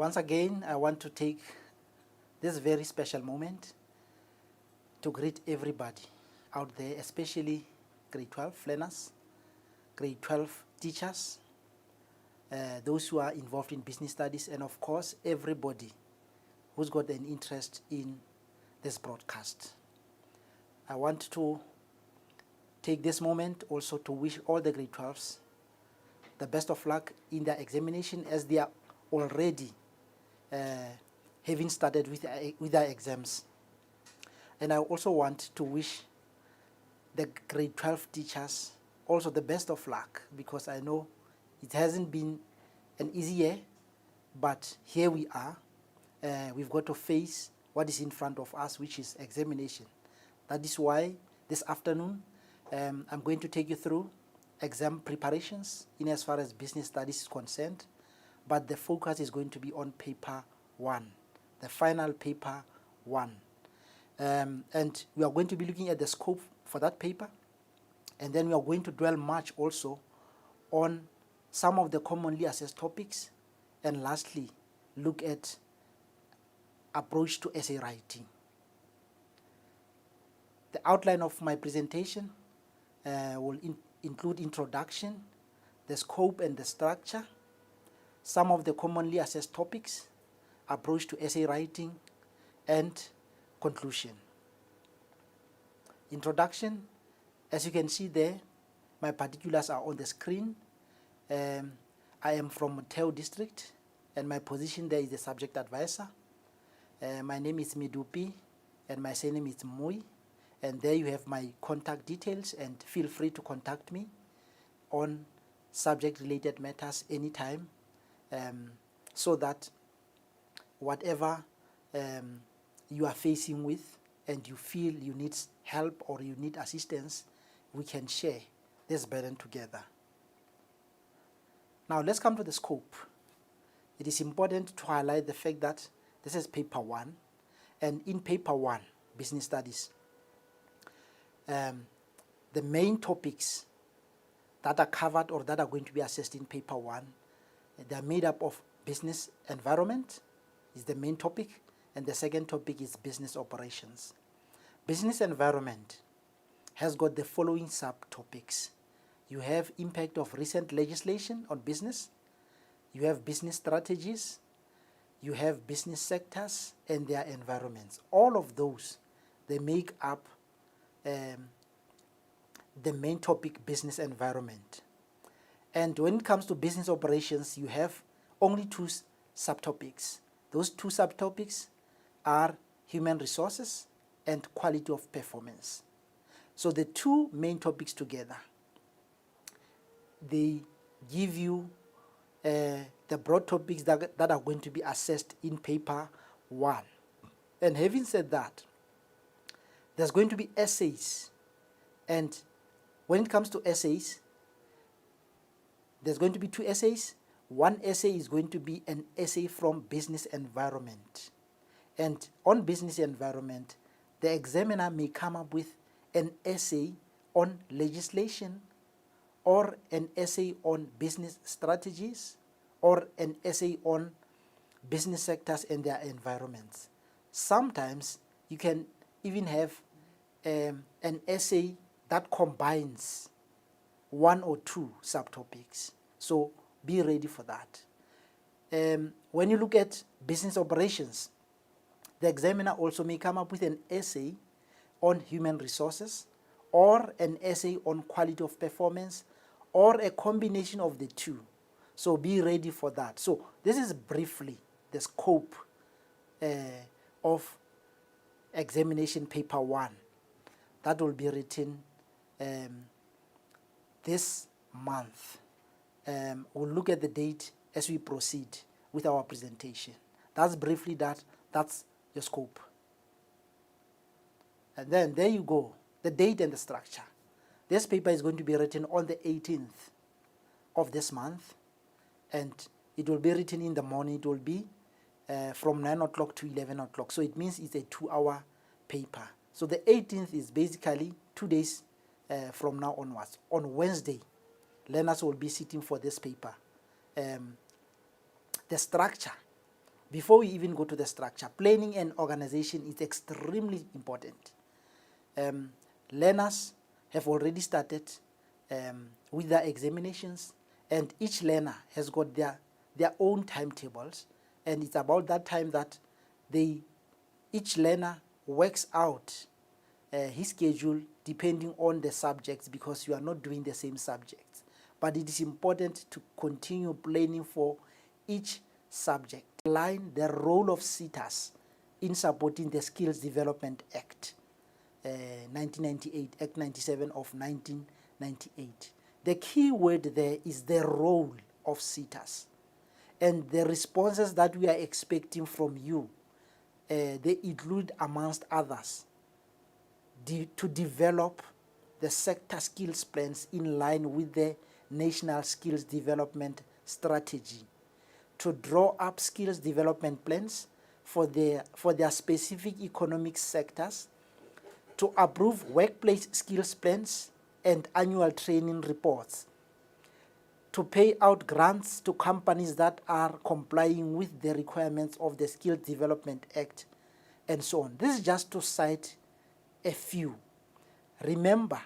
Once again, I want to take this very special moment to greet everybody out there, especially grade 12 learners, grade 12 teachers, those who are involved in business studies, and of course, everybody who's got an interest in this broadcast. I want to take this moment also to wish all the grade 12s the best of luck in their examination, as they are already having started with their exams. And I also want to wish the grade 12 teachers also the best of luck, because I know it hasn't been an easy year, but here we are. We've got to face what is in front of us, which is examination. That is why this afternoon I'm going to take you through exam preparations in as far as business studies is concerned, but the focus is going to be on paper 1, the final paper 1. And we are going to be looking at the scope for that paper, and then we are going to dwell much also on some of the commonly assessed topics, and lastly look at approach to essay writing. The outline of my presentation will include introduction, the scope and the structure, some of the commonly assessed topics, approach to essay writing, and conclusion. Introduction, as you can see there, my particulars are on the screen. I am from Teo District, and my position there is the subject advisor. My name is Midupi, and my surname is Mui. And there you have my contact details, and feel free to contact me on subject-related matters anytime, so that whatever you are facing with and you feel you need help or you need assistance, we can share this burden together. Now let's come to the scope. It is important to highlight the fact that this is paper 1, and in paper 1, business studies, the main topics that are covered or that are going to be assessed in paper 1, they are made up of business environment is the main topic, and the second topic is business operations. Business environment has got the following subtopics. You have impact of recent legislation on business, you have business strategies, you have business sectors and their environments. All of those, they make up the main topic, business environment. And when it comes to business operations, you have only 2 subtopics. Those 2 subtopics are human resources and quality of performance. So the 2 main topics together, they give you the broad topics that are going to be assessed in paper 1. And having said that, there's going to be essays, and when it comes to essays, there's going to be 2 essays. One essay is going to be an essay from business environment, and on business environment, the examiner may come up with an essay on legislation, or an essay on business strategies, or an essay on business sectors and their environments. Sometimes you can even have an essay that combines 1 or 2 subtopics. So be ready for that. When you look at business operations, the examiner also may come up with an essay on human resources, or an essay on quality of performance, or a combination of the 2. So be ready for that. So this is briefly the scope of examination paper 1 that will be written this month. We'll look at the date as we proceed with our presentation. That's briefly that's your scope. And then there you go, the date and the structure. This paper is going to be written on the 18th of this month, and it will be written in the morning. It will be from 9 o'clock to 11 o'clock. So it means it's a 2-hour paper. So the 18th is basically 2 days from now onwards. On Wednesday, learners will be sitting for this paper. The structure before we even go to the structure, planning and organization is extremely important. Learners have already started with their examinations, and each learner has got their own timetables, and it's about that time that each learner works out his schedule depending on the subjects, because you are not doing the same subjects. But it is important to continue planning for each subject. Line the role of SEATAs in supporting the Skills Development Act 1998, Act 97 of 1998. The key word there is the role of SEATAs, and the responses that we are expecting from you. They include, amongst others, to develop the sector skills plans in line with the National Skills Development Strategy, to draw up skills development plans for their specific economic sectors, to approve workplace skills plans and annual training reports, to pay out grants to companies that are complying with the requirements of the Skills Development Act, and so on. This is just to cite a few. Remember,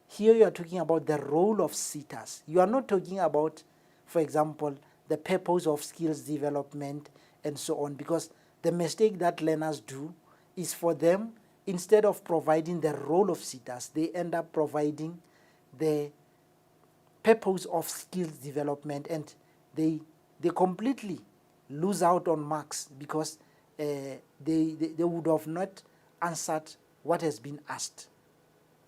here you are talking about the role of SEATAs. You are not talking about, for example, the purpose of skills development and so on, because the mistake that learners do is, for them, instead of providing the role of SEATAs, they end up providing the purpose of skills development, and they completely lose out on marks because they would have not answered what has been asked.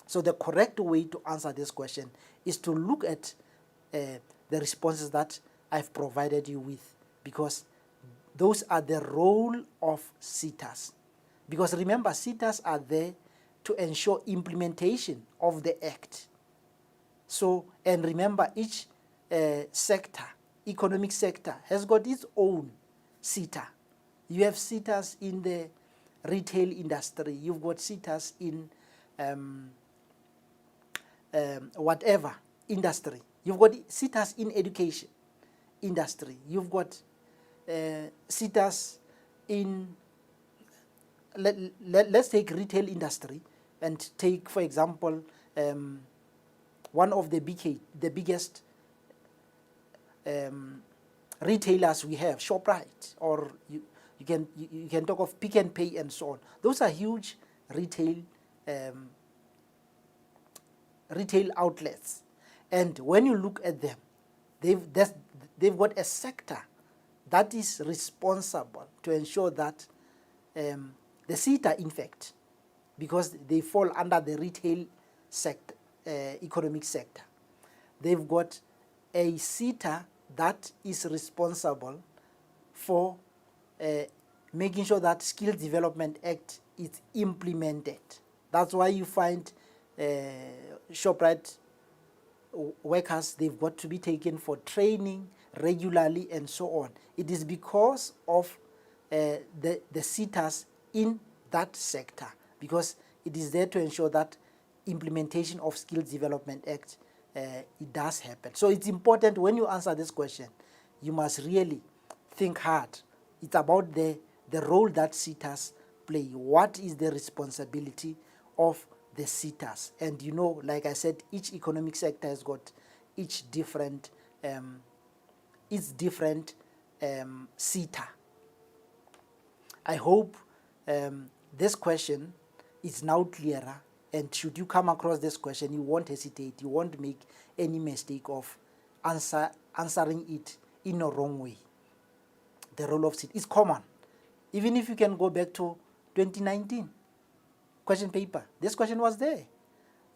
So the correct way to answer this question is to look at the responses that I've provided you with, because those are the role of SEATAs. Because remember, SEATAs are there to ensure implementation of the Act. So, and remember, each sector, economic sector, has got its own SEATA. You have SEATAs in the retail industry. You've got SEATAs in whatever industry. You've got SEATAs in education industry. You've got SEATAs in, let's take retail industry and take, for example, one of the biggest retailers we have, ShopRite, or you can talk of Pick and Pay and so on. Those are huge retail outlets, and when you look at them, they've got a sector that is responsible to ensure that the SEATA, in fact, because they fall under the retail sector, economic sector, they've got a SEATA that is responsible for making sure that Skills Development Act is implemented. That's why you find ShopRite workers, they've got to be taken for training regularly and so on. It is because of the SEATAs in that sector, because it is there to ensure that implementation of Skills Development Act it does happen. So it's important, when you answer this question, you must really think hard. It's about the role that SEATAs play. What is the responsibility of the SEATAs? And you know, like I said, each economic sector has got each different SEATA. I hope this question is now clearer, and should you come across this question, you won't hesitate, you won't make any mistake of answering it in a wrong way. The role of SEATA is common. Even if you can go back to 2019 question paper, this question was there.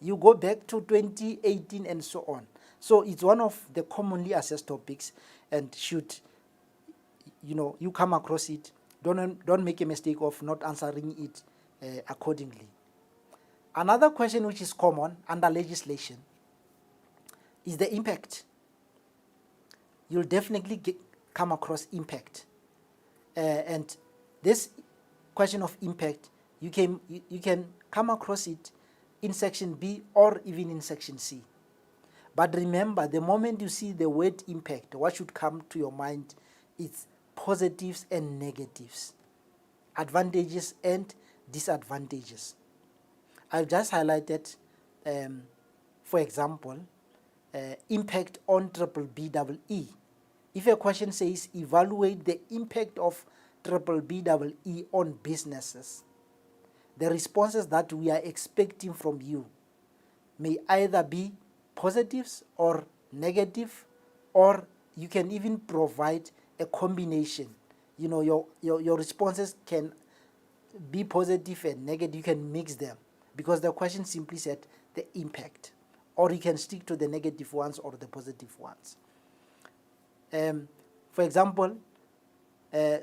You go back to 2018 and so on. So it's one of the commonly assessed topics, and should you come across it, don't make a mistake of not answering it accordingly. Another question which is common under legislation is the impact. You'll definitely come across impact, and this question of impact, you can come across it in section B or even in section C. But remember, the moment you see the word impact, what should come to your mind is positives and negatives, advantages and disadvantages. I've just highlighted, for example, impact on BBBEE. If a question says evaluate the impact of BBBEE on businesses, the responses that we are expecting from you may either be positives or negative, or you can even provide a combination. You know, your responses can be positive and negative. You can mix them because the question simply said the impact, or you can stick to the negative ones or the positive ones. For example,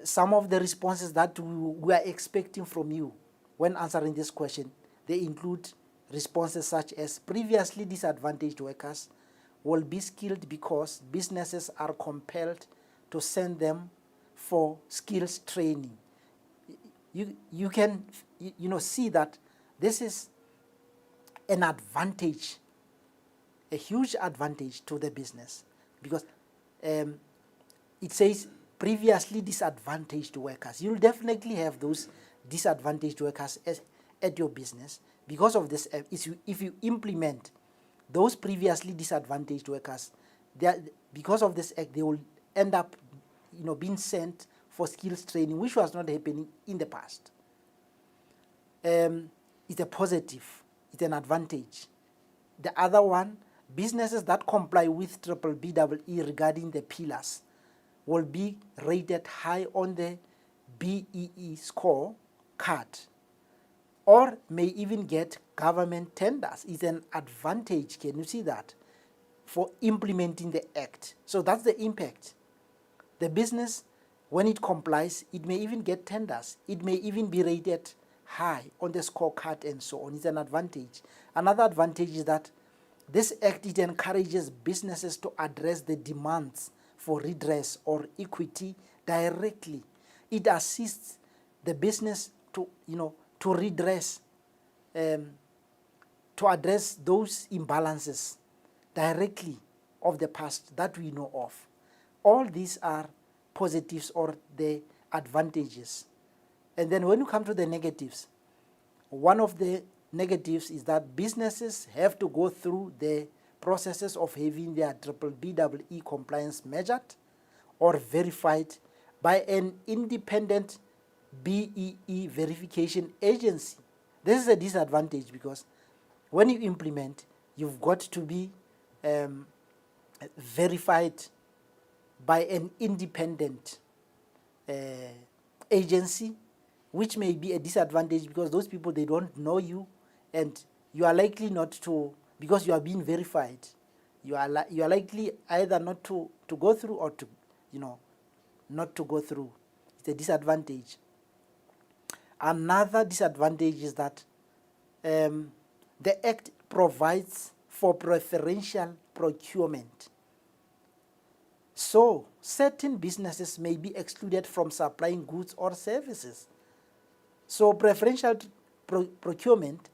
some of the responses that we are expecting from you when answering this question, they include responses such as previously disadvantaged workers will be skilled because businesses are compelled to send them for skills training. You can see that this is an advantage, a huge advantage to the business, because it says previously disadvantaged workers. You'll definitely have those disadvantaged workers at your business. Because of this, if you implement those previously disadvantaged workers, because of this act, they will end up being sent for skills training, which was not happening in the past. It's a positive, it's an advantage. The other one, businesses that comply with BBBEE regarding the pillars will be rated high on the BEE score card, or may even get government tenders. It's an advantage, can you see that, for implementing the act. So that's the impact. The business, when it complies, it may even get tenders. It may even be rated high on the scorecard and so on. It's an advantage. Another advantage is that this act, it encourages businesses to address the demands for redress or equity directly. It assists the business to redress, to address those imbalances directly of the past that we know of. All these are positives or the advantages. And then when you come to the negatives, one of the negatives is that businesses have to go through the processes of having their BBBEE compliance measured or verified by an independent BEE verification agency. This is a disadvantage because when you implement, you've got to be verified by an independent agency, which may be a disadvantage because those people, they don't know you, and you are likely not to, because you are being verified, you are likely either not to go through or to not to go through. It's a disadvantage. Another disadvantage is that the act provides for preferential procurement. So certain businesses may be excluded from supplying goods or services. So preferential procurement,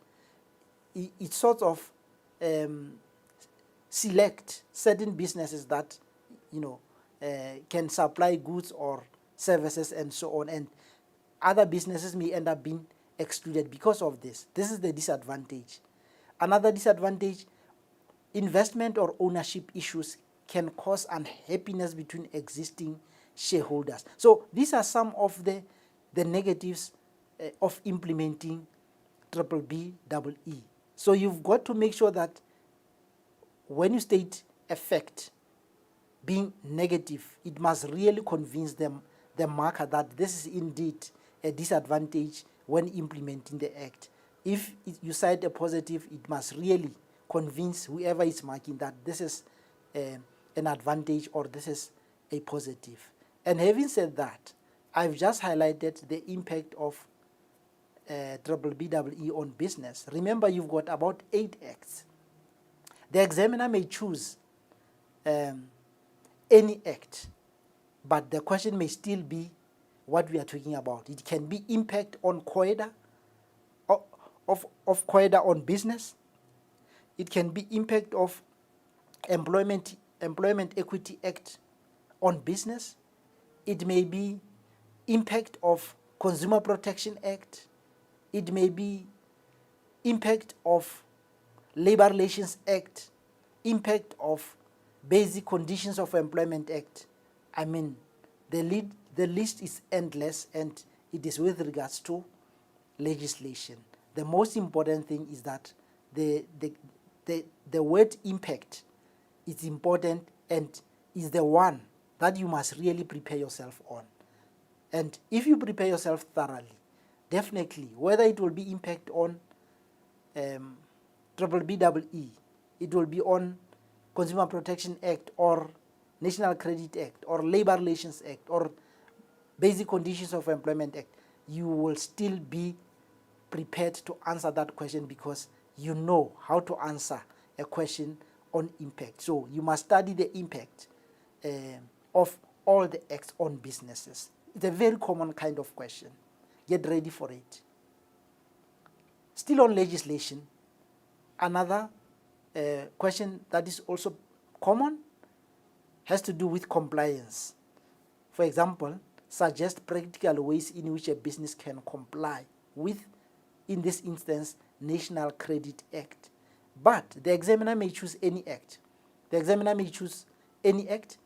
it sort of select certain businesses that can supply goods or services and so on, and other businesses may end up being excluded because of this. This is the disadvantage. Another disadvantage, investment or ownership issues can cause unhappiness between existing shareholders. So these are some of the negatives of implementing BBBEE. So you've got to make sure that when you state effect being negative, it must really convince them, the marker, that this is indeed a disadvantage when implementing the act. If you cite a positive, it must really convince whoever is marking that this is an advantage or this is a positive. And having said that, I've just highlighted the impact of BBBEE on business. Remember, you've got about 8 acts. The examiner may choose any act, but the question may still be what we are talking about. It can be impact on COEDA, of COEDA on business. It can be impact of Employment Equity Act on business. it may be impact of Consumer Protection Act, it may be impact of Labor Relations Act, impact of Basic Conditions of Employment Act. I mean, the list is endless, and it is with regards to legislation. The most important thing is that the word impact is important and is the one that you must really prepare yourself on. And if you prepare yourself thoroughly, definitely, whether it will be impact on BBBEE, it will be on Consumer Protection Act or National Credit Act or Labor Relations Act or Basic Conditions of Employment Act, you will still be prepared to answer that question because you know how to answer a question on impact. So you must study the impact of all the acts on businesses. It's a very common kind of question. Get ready for it. Still on legislation, another question that is also common has to do with compliance. For example, suggest practical ways in which a business can comply with, in this instance, National Credit Act. But the examiner may choose any act. The examiner may choose any act,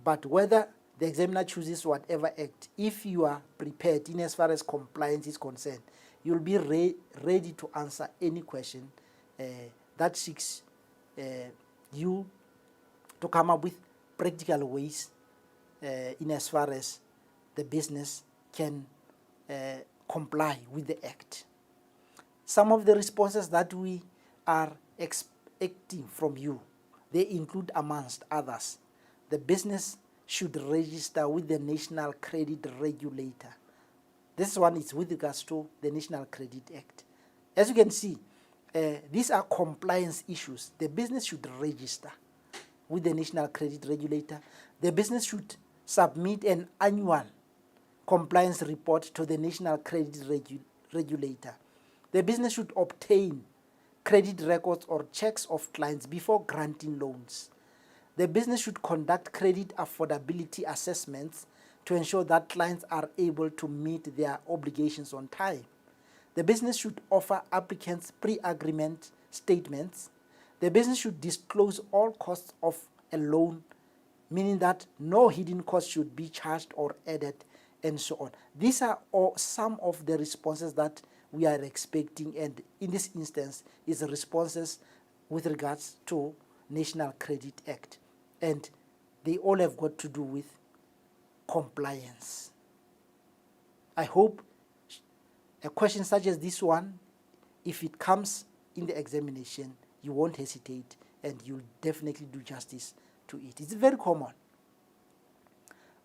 but whether the examiner chooses whatever act, if you are prepared in as far as compliance is concerned, you'll be ready to answer any question that seeks you to come up with practical ways in as far as the business can comply with the act. Some of the responses that we are expecting from you, they include, amongst others, the business should register with the National Credit Regulator. This one is with regards to the National Credit Act. As you can see, these are compliance issues. The business should register with the National Credit Regulator. The business should submit an annual compliance report to the National Credit Regulator. The business should obtain credit records or checks of clients before granting loans. The business should conduct credit affordability assessments to ensure that clients are able to meet their obligations on time. The business should offer applicants pre-agreement statements. The business should disclose all costs of a loan, meaning that no hidden costs should be charged or added, and so on. These are all some of the responses that we are expecting, and in this instance is responses with regards to National Credit Act, and they all have got to do with compliance. I hope a question such as this one, if it comes in the examination, you won't hesitate and you'll definitely do justice to it. It's very common.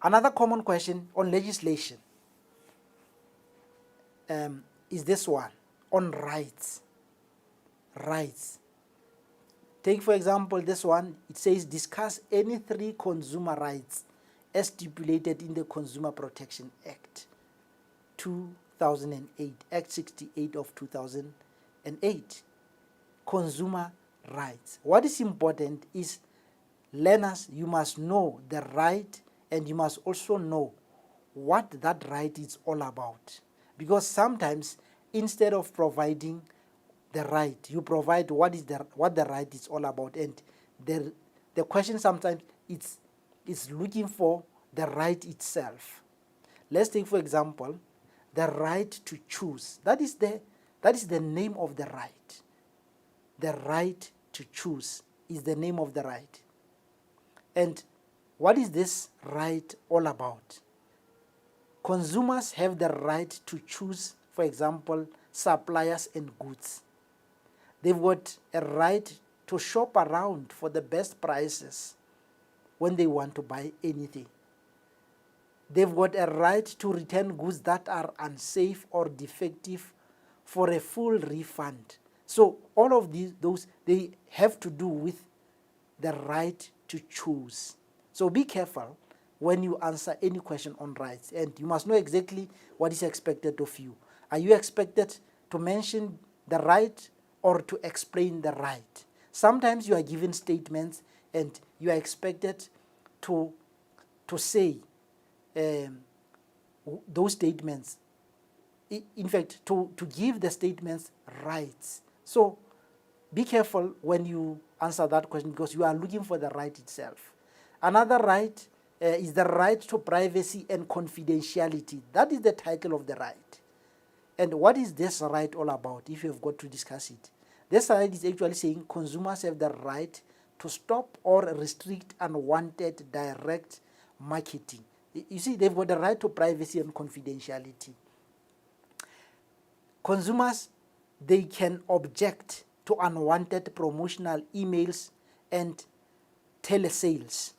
Another common question on legislation is this one, on rights. Rights. Take, for example, this one. It says, discuss any 3 consumer rights as stipulated in the Consumer Protection Act 2008, Act 68 of 2008. Consumer rights. What is important is, learners, you must know the right, and you must also know what that right is all about. Because sometimes, instead of providing the right, you provide what the right is all about, and the question sometimes it's looking for the right itself. Let's take, for example, the right to choose. That is the name of the right. The right to choose is the name of the right. And what is this right all about? Consumers have the right to choose, for example, suppliers and goods. They've got a right to shop around for the best prices when they want to buy anything. They've got a right to return goods that are unsafe or defective for a full refund. So all of those, they have to do with the right to choose. So be careful when you answer any question on rights, and you must know exactly what is expected of you. Are you expected to mention the right or to explain the right? Sometimes you are given statements and you are expected to say those statements. In fact, to give the statements rights. So be careful when you answer that question, because you are looking for the right itself. Another right is the right to privacy and confidentiality. That is the title of the right. And what is this right all about, if you have got to discuss it? This right is actually saying consumers have the right to stop or restrict unwanted direct marketing. You see, they've got the right to privacy and confidentiality. Consumers, they can object to unwanted promotional emails and telesales.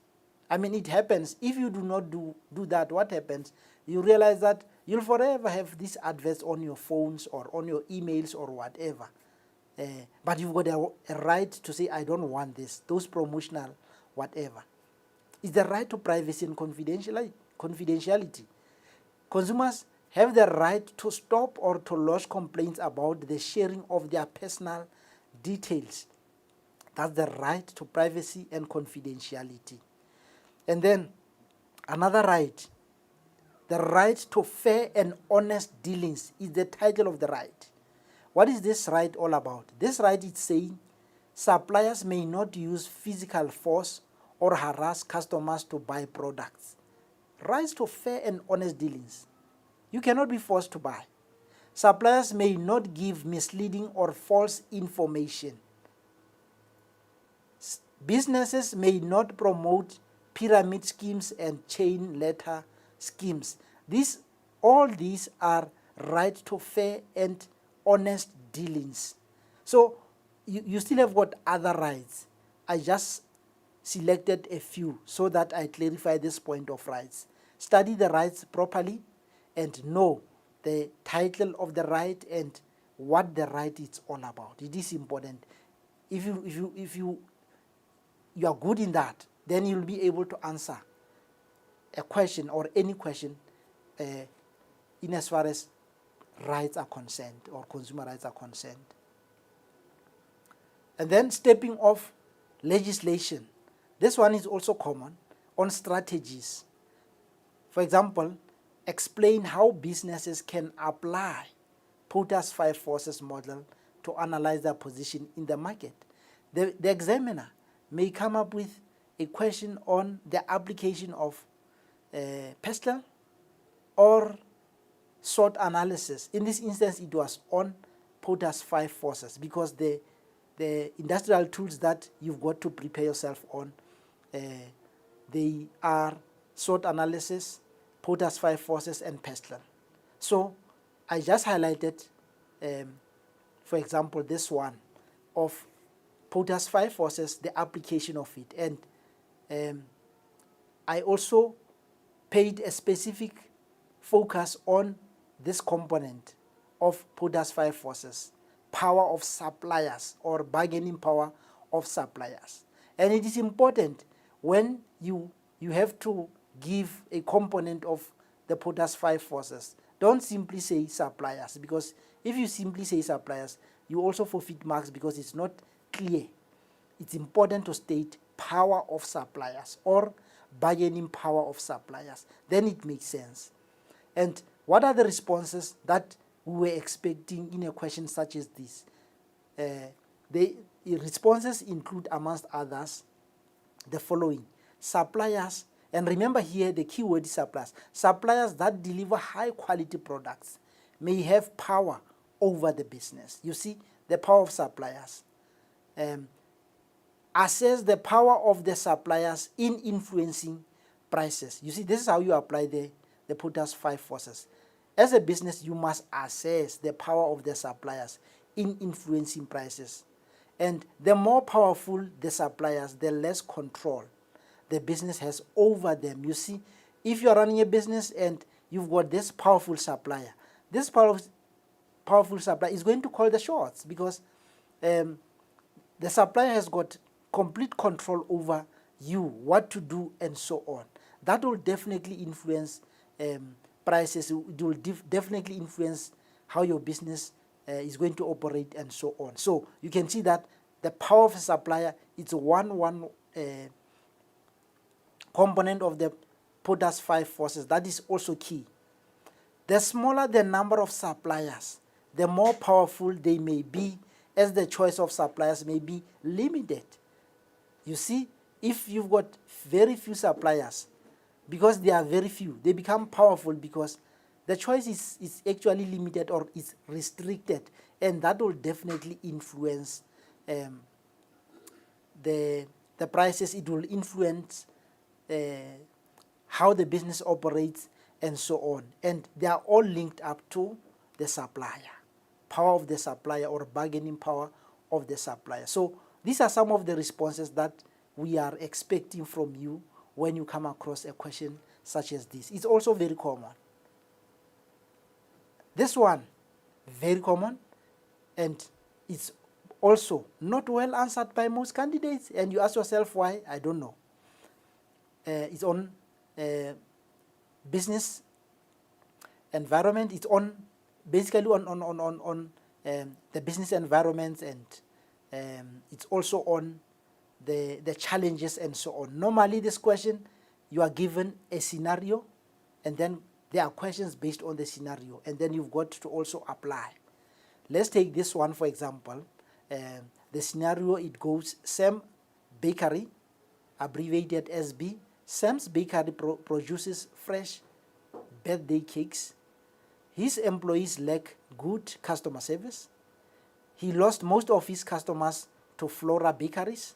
I mean, it happens. If you do not do that, what happens? You realize that you'll forever have these adverts on your phones or on your emails or whatever. But you've got a right to say, I don't want this, those promotional whatever. It's the right to privacy and confidentiality. Consumers have the right to stop or to lodge complaints about the sharing of their personal details. That's the right to privacy and confidentiality. And then another right, the right to fair and honest dealings, is the title of the right. What is this right all about? This right is saying suppliers may not use physical force or harass customers to buy products. Rights to fair and honest dealings. You cannot be forced to buy. Suppliers may not give misleading or false information. Businesses may not promote pyramid schemes and chain letter schemes. All these are right to fair and honest dealings. So you still have got other rights. I just selected a few so that I clarify this point of rights. Study the rights properly and know the title of the right and what the right is all about. It is important. If you are good in that, then you'll be able to answer a question or any question in as far as rights are concerned or consumer rights are concerned. And then stepping off legislation. This one is also common on strategies. For example, explain how businesses can apply Porter's 5 forces model to analyze their position in the market. The examiner may come up with a question on the application of pestle or SWOT analysis. In this instance, it was on Porter's 5 forces, because the industrial tools that you've got to prepare yourself on, they are SWOT analysis, Porter's 5 forces, and pestle. So I just highlighted, for example, this one of Porter's 5 forces, the application of it. And I also paid a specific focus on this component of Porter's 5 forces, power of suppliers or bargaining power of suppliers. And it is important when you have to give a component of the Porter's 5 forces. Don't simply say suppliers, because if you simply say suppliers, you also forfeit marks because it's not clear. It's important to state power of suppliers or bargaining power of suppliers. Then it makes sense. And what are the responses that we were expecting in a question such as this? The responses include, amongst others, the following. Suppliers, and remember here the key word is suppliers. Suppliers that deliver high quality products may have power over the business. You see, the power of suppliers. Assess the power of the suppliers in influencing prices. You see, this is how you apply the Porter's 5 forces. As a business, you must assess the power of the suppliers in influencing prices. And the more powerful the suppliers, the less control the business has over them. You see, if you're running a business and you've got this powerful supplier, this powerful supplier is going to call the shots, because the supplier has got complete control over you, what to do, and so on. That will definitely influence prices. It will definitely influence how your business is going to operate, and so on. So you can see that the power of a supplier is one component of the put as 5 forces. That is also key. The smaller the number of suppliers, the more powerful they may be, as the choice of suppliers may be limited. You see, if you've got very few suppliers, because they are very few, they become powerful because the choice is actually limited or is restricted, and that will definitely influence the prices. It will influence how the business operates and so on. And they are all linked up to the supplier, power of the supplier or bargaining power of the supplier. So these are some of the responses that we are expecting from you when you come across a question such as this. It's also very common. This one, very common, and it's also not well answered by most candidates. And you ask yourself why? I don't know. It's on business environment. It's on basically on the business environment, and it's also on the challenges and so on. Normally, this question, you are given a scenario, and then there are questions based on the scenario, and then you've got to also apply. Let's take this one, for example. The scenario, it goes, Sam Bakery, abbreviated SB. Sam's Bakery produces fresh birthday cakes. His employees lack good customer service. He lost most of his customers to Flora Bakeries.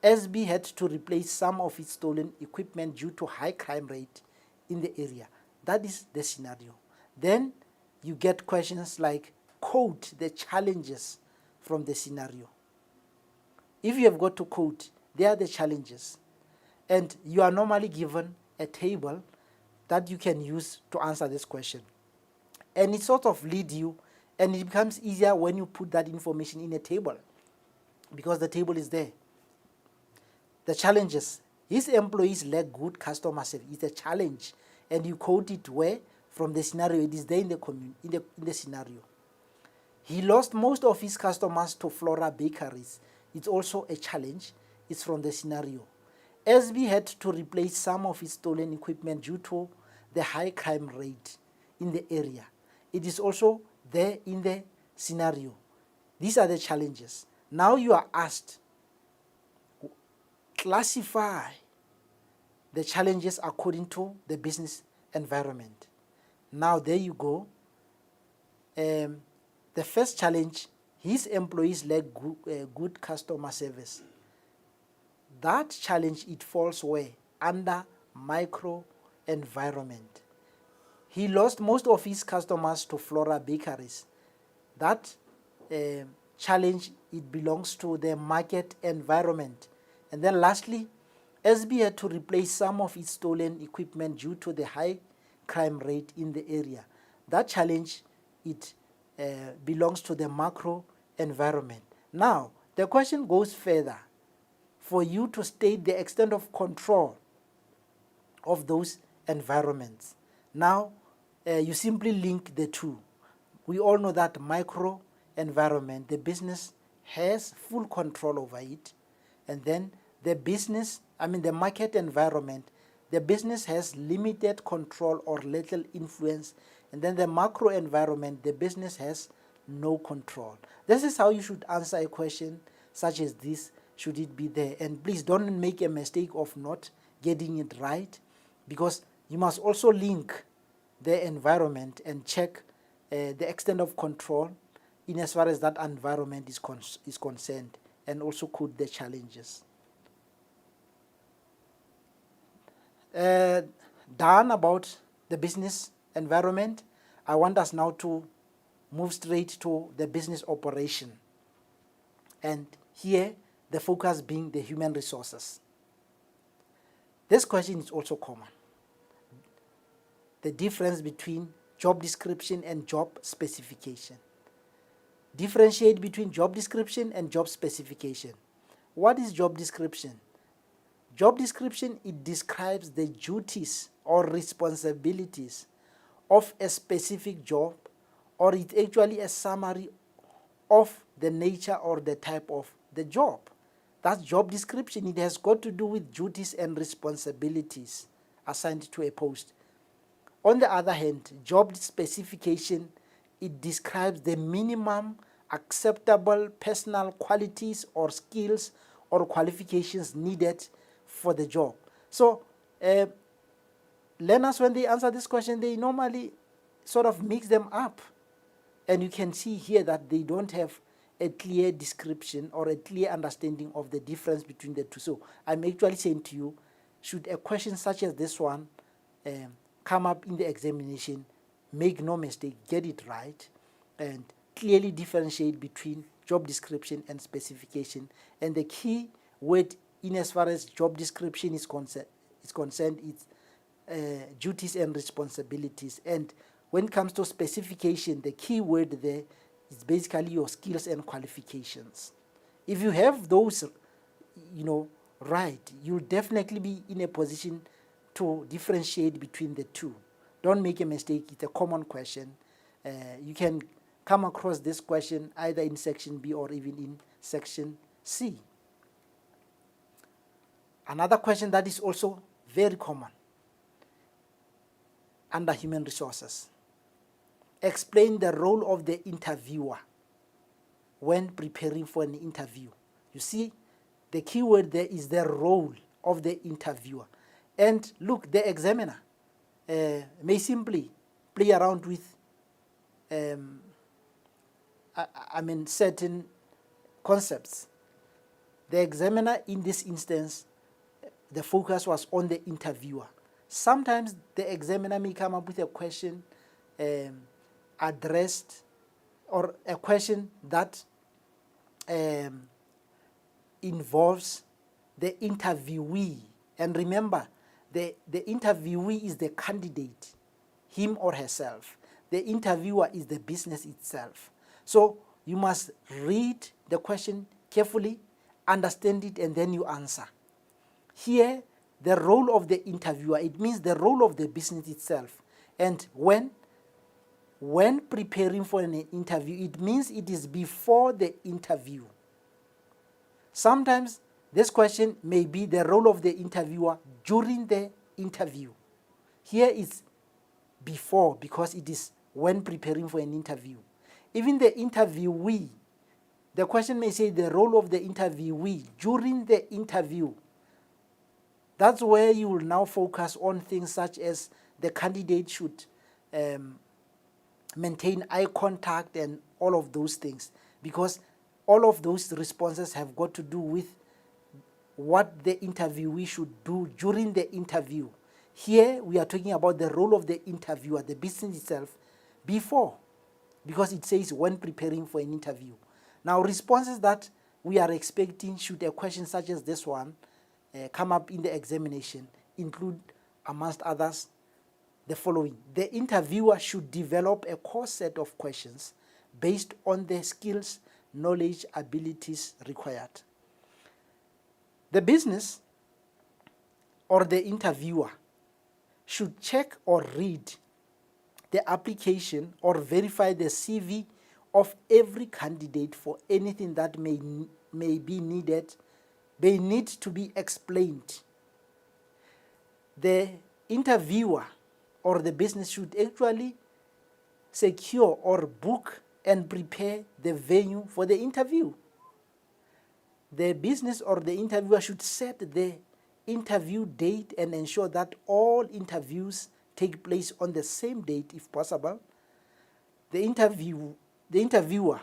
SB had to replace some of its stolen equipment due to high crime rate in the area. That is the scenario. Then you get questions like, quote the challenges from the scenario. If you have got to quote, they are the challenges. And you are normally given a table that you can use to answer this question. And it sort of leads you, and it becomes easier when you put that information in a table, because the table is there. The challenges. His employees lack good customer service. It's a challenge. And you quote it where? From the scenario. It is there in the scenario. He lost most of his customers to Flora Bakeries. It's also a challenge. It's from the scenario. SB had to replace some of his stolen equipment due to the high crime rate in the area. It is also there in the scenario. These are the challenges. Now you are asked, classify the challenges according to the business environment. Now there you go. The first challenge, his employees lack good customer service. That challenge, it falls where? Under micro environment. He lost most of his customers to Flora Bakeries. That challenge, it belongs to the market environment. And then lastly, SB had to replace some of its stolen equipment due to the high crime rate in the area. That challenge, it belongs to the macro environment. Now, the question goes further. For you to state the extent of control of those environments. Now, you simply link the two. We all know that micro environment, the business has full control over it. And then the market environment, the business has limited control or little influence. And then the macro environment, the business has no control. This is how you should answer a question such as this, should it be there. And please don't make a mistake of not getting it right, because you must also link the environment and check the extent of control in as far as that environment is concerned, and also quote the challenges. Done about the business environment. I want us now to move straight to the business operation. And here, the focus being the human resources. This question is also common. The difference between job description and job specification. Differentiate between job description and job specification. What is job description? Job description, it describes the duties or responsibilities of a specific job, or it's actually a summary of the nature or the type of the job. That's job description. It has got to do with duties and responsibilities assigned to a post. On the other hand, job specification, it describes the minimum acceptable personal qualities or skills or qualifications needed for the job. So learners, when they answer this question, they normally sort of mix them up. And you can see here that they don't have a clear description or a clear understanding of the difference between the two. So I'm actually saying to you, should a question such as this one come up in the examination, make no mistake, get it right, and clearly differentiate between job description and specification. And the key word in as far as job description is concerned, it's duties and responsibilities. And when it comes to specification, the key word there is basically your skills and qualifications. If you have those, right, you'll definitely be in a position to differentiate between the two. Don't make a mistake, it's a common question. You can come across this question either in section B or even in section C. Another question that is also very common under human resources. Explain the role of the interviewer when preparing for an interview. You see, the key word there is the role of the interviewer. And look, the examiner may simply play around with certain concepts. The examiner in this instance, the focus was on the interviewer. Sometimes the examiner may come up with a question addressed, or a question that involves the interviewee. And remember, the interviewee is the candidate, him or herself. The interviewer is the business itself. So you must read the question carefully, understand it, and then you answer. Here, the role of the interviewer, it means the role of the business itself. And when preparing for an interview, it means it is before the interview. Sometimes this question may be the role of the interviewer during the interview. Here is before, because it is when preparing for an interview. Even the interviewee, the question may say the role of the interviewee during the interview. That's where you will now focus on things such as the candidate should maintain eye contact and all of those things, because all of those responses have got to do with what the interviewee should do during the interview. Here we are talking about the role of the interviewer, the business itself, before, because it says when preparing for an interview. Now, responses that we are expecting should a question such as this one come up in the examination include, amongst others, the following. The interviewer should develop a core set of questions based on the skills, knowledge, abilities required. The business or the interviewer should check or read the application or verify the CV of every candidate for anything that may need to be explained. The interviewer or the business should actually secure or book and prepare the venue for the interview. The business or the interviewer should set the interview date and ensure that all interviews take place on the same date if possible. The interviewer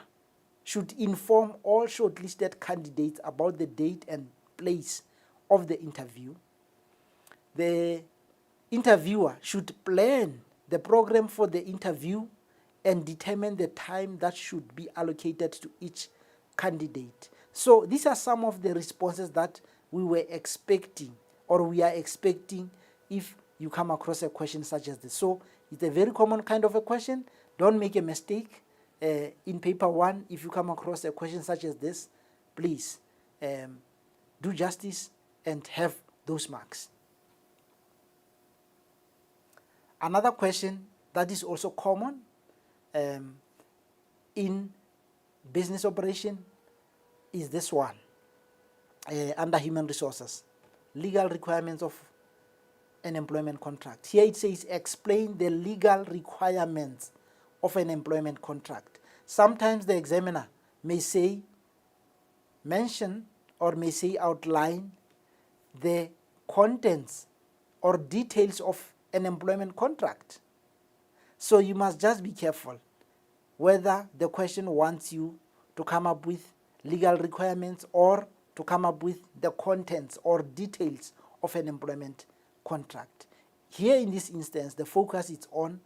should inform all shortlisted candidates about the date and place of the interview. The interviewer should plan the program for the interview and determine the time that should be allocated to each candidate. So these are some of the responses that we were expecting, or we are expecting, if you come across a question such as this. So it's a very common kind of a question. Don't make a mistake. In paper 1, if you come across a question such as this, please do justice and have those marks. Another question that is also common in business operation is this one, under human resources. Legal requirements of an employment contract. Here it says explain the legal requirements of an employment contract. Sometimes the examiner may say mention or may say outline the contents or details of an employment contract. So you must just be careful whether the question wants you to come up with legal requirements or to come up with the contents or details of an employment contract. Here in this instance, the focus is on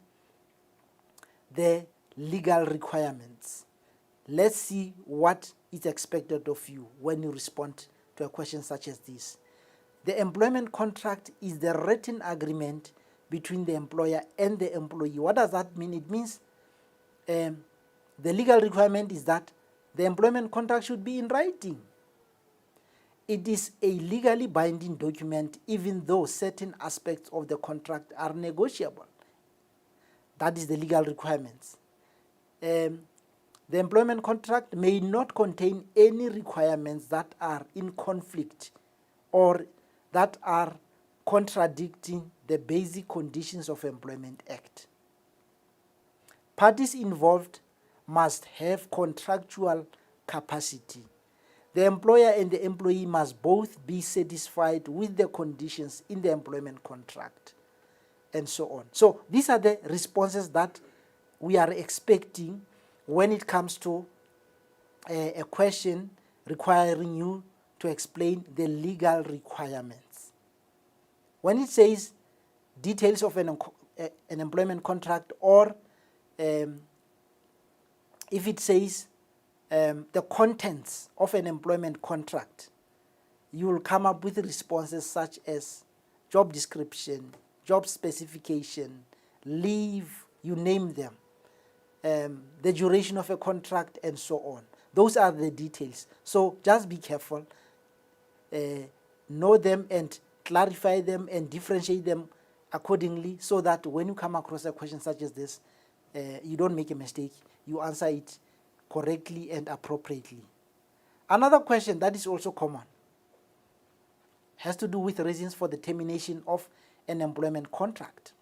the legal requirements. Let's see what is expected of you when you respond to a question such as this. The employment contract is the written agreement between the employer and the employee. What does that mean? It means the legal requirement is that the employment contract should be in writing. It is a legally binding document even though certain aspects of the contract are negotiable. That is the legal requirements. The employment contract may not contain any requirements that are in conflict or that are contradicting the Basic Conditions of Employment Act. Parties involved must have contractual capacity. The employer and the employee must both be satisfied with the conditions in the employment contract, and so on. So these are the responses that we are expecting when it comes to a question requiring you to explain the legal requirements. When it says details of an employment contract, or if it says the contents of an employment contract, you will come up with responses such as job description, job specification, leave, you name them, the duration of a contract, and so on. Those are the details. So just be careful, know them and clarify them and differentiate them accordingly, so that when you come across a question such as this, you don't make a mistake, you answer it correctly and appropriately. Another question that is also common has to do with reasons for the termination of an employment contract.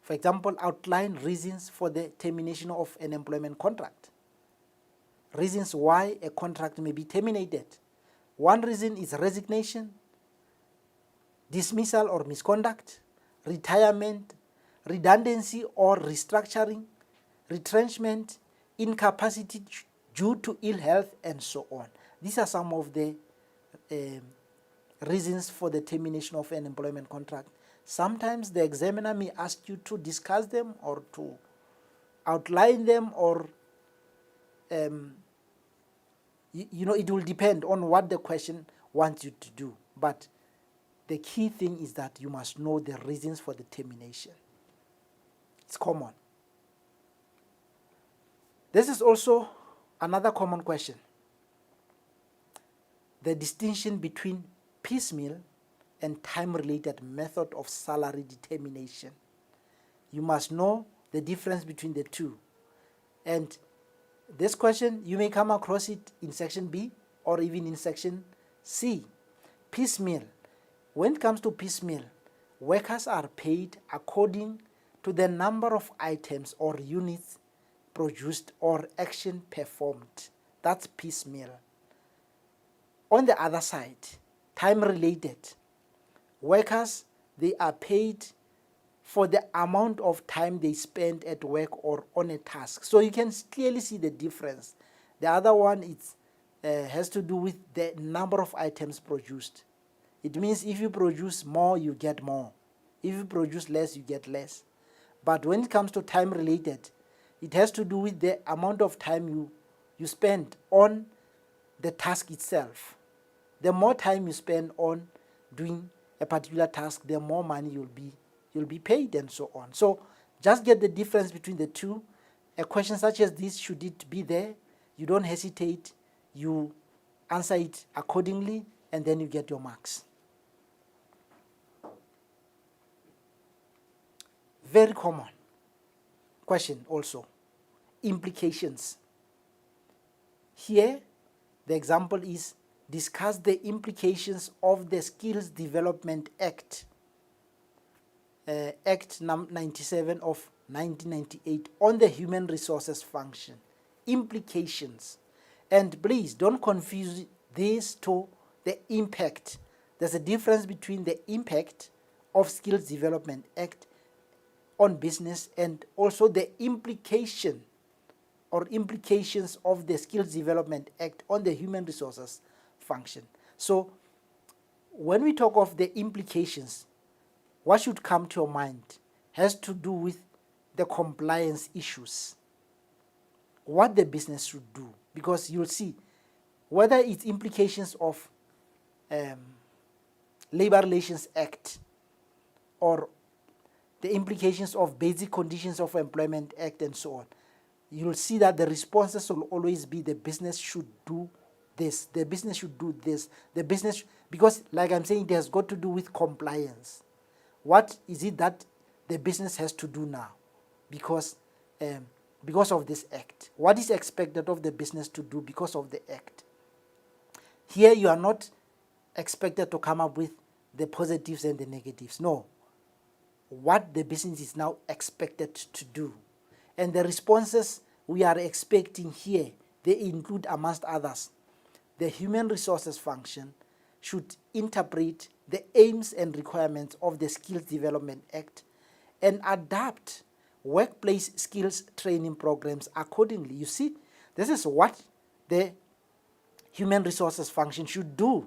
For example, outline reasons for the termination of an employment contract. Reasons why a contract may be terminated. One reason is resignation, dismissal or misconduct, retirement, redundancy or restructuring, retrenchment, incapacity due to ill health, and so on. These are some of the reasons for the termination of an employment contract. Sometimes the examiner may ask you to discuss them or to outline them, or you know, it will depend on what the question wants you to do. But the key thing is that you must know the reasons for the termination. It's common. This is also another common question. The distinction between piecemeal and time-related method of salary determination. You must know the difference between the two. And this question, you may come across it in section B or even in section C. Piecemeal. When it comes to piecemeal, workers are paid according to the number of items or units produced or action performed. That's piecemeal. On the other side, time-related, workers, they are paid for the amount of time they spend at work or on a task. So you can clearly see the difference. The other one has to do with the number of items produced. It means if you produce more, you get more. If you produce less, you get less. But when it comes to time-related, it has to do with the amount of time you spend on the task itself. The more time you spend on doing a particular task, the more money you'll be paid, and so on. So just get the difference between the two. A question such as this, should it be there, you don't hesitate, you answer it accordingly, and then you get your marks. Very common question also. Implications. Here, the example is discuss the implications of the Skills Development Act Act 97 of 1998 on the human resources function, implications. And please don't confuse this to the impact. There's a difference between the impact of Skills Development Act on business and also the implication or implications of the Skills Development Act on the human resources function. So when we talk of the implications, what should come to your mind has to do with the compliance issues, what the business should do, because you'll see whether it's implications of Labor Relations Act or the implications of Basic Conditions of Employment Act and so on. You'll see that the responses will always be the business should do this, the business should do this, the business, because like I'm saying, it has got to do with compliance. What is it that the business has to do now because of this act? What is expected of the business to do because of the act? Here you are not expected to come up with the positives and the negatives. No. What the business is now expected to do. And the responses we are expecting here, they include, amongst others, the human resources function should interpret the aims and requirements of the Skills Development Act and adapt workplace skills training programs accordingly. You see, this is what the human resources function should do.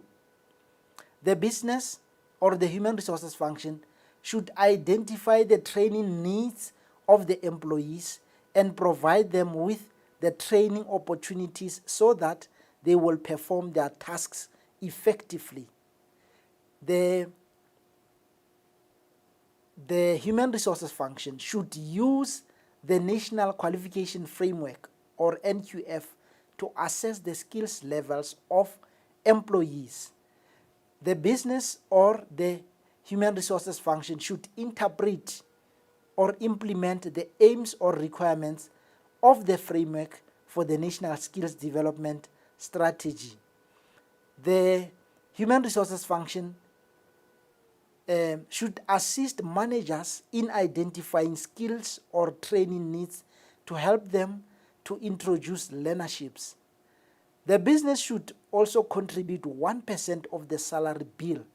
The business or the human resources function should identify the training needs of the employees and provide them with the training opportunities so that they will perform their tasks effectively. The human resources function should use the National Qualification Framework or NQF to assess the skills levels of employees. The business or the human resources function should interpret or implement the aims or requirements of the framework for the National Skills Development Strategy. The human resources function should assist managers in identifying skills or training needs to help them to introduce learnerships. The business should also contribute 1% of the salary bill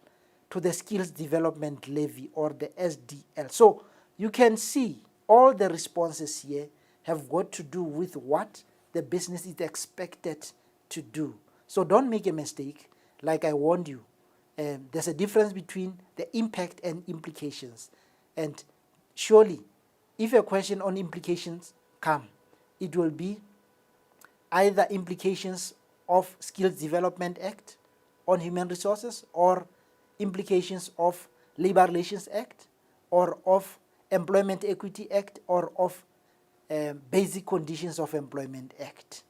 to the Skills Development Levy or the SDL. So you can see all the responses here have got to do with what the business is expected to do. So don't make a mistake, like I warned you. There's a difference between the impact and implications. And surely, if a question on implications come, it will be either implications of Skills Development Act on human resources or implications of Labor Relations Act or of Employment Equity Act or of Basic Conditions of Employment Act.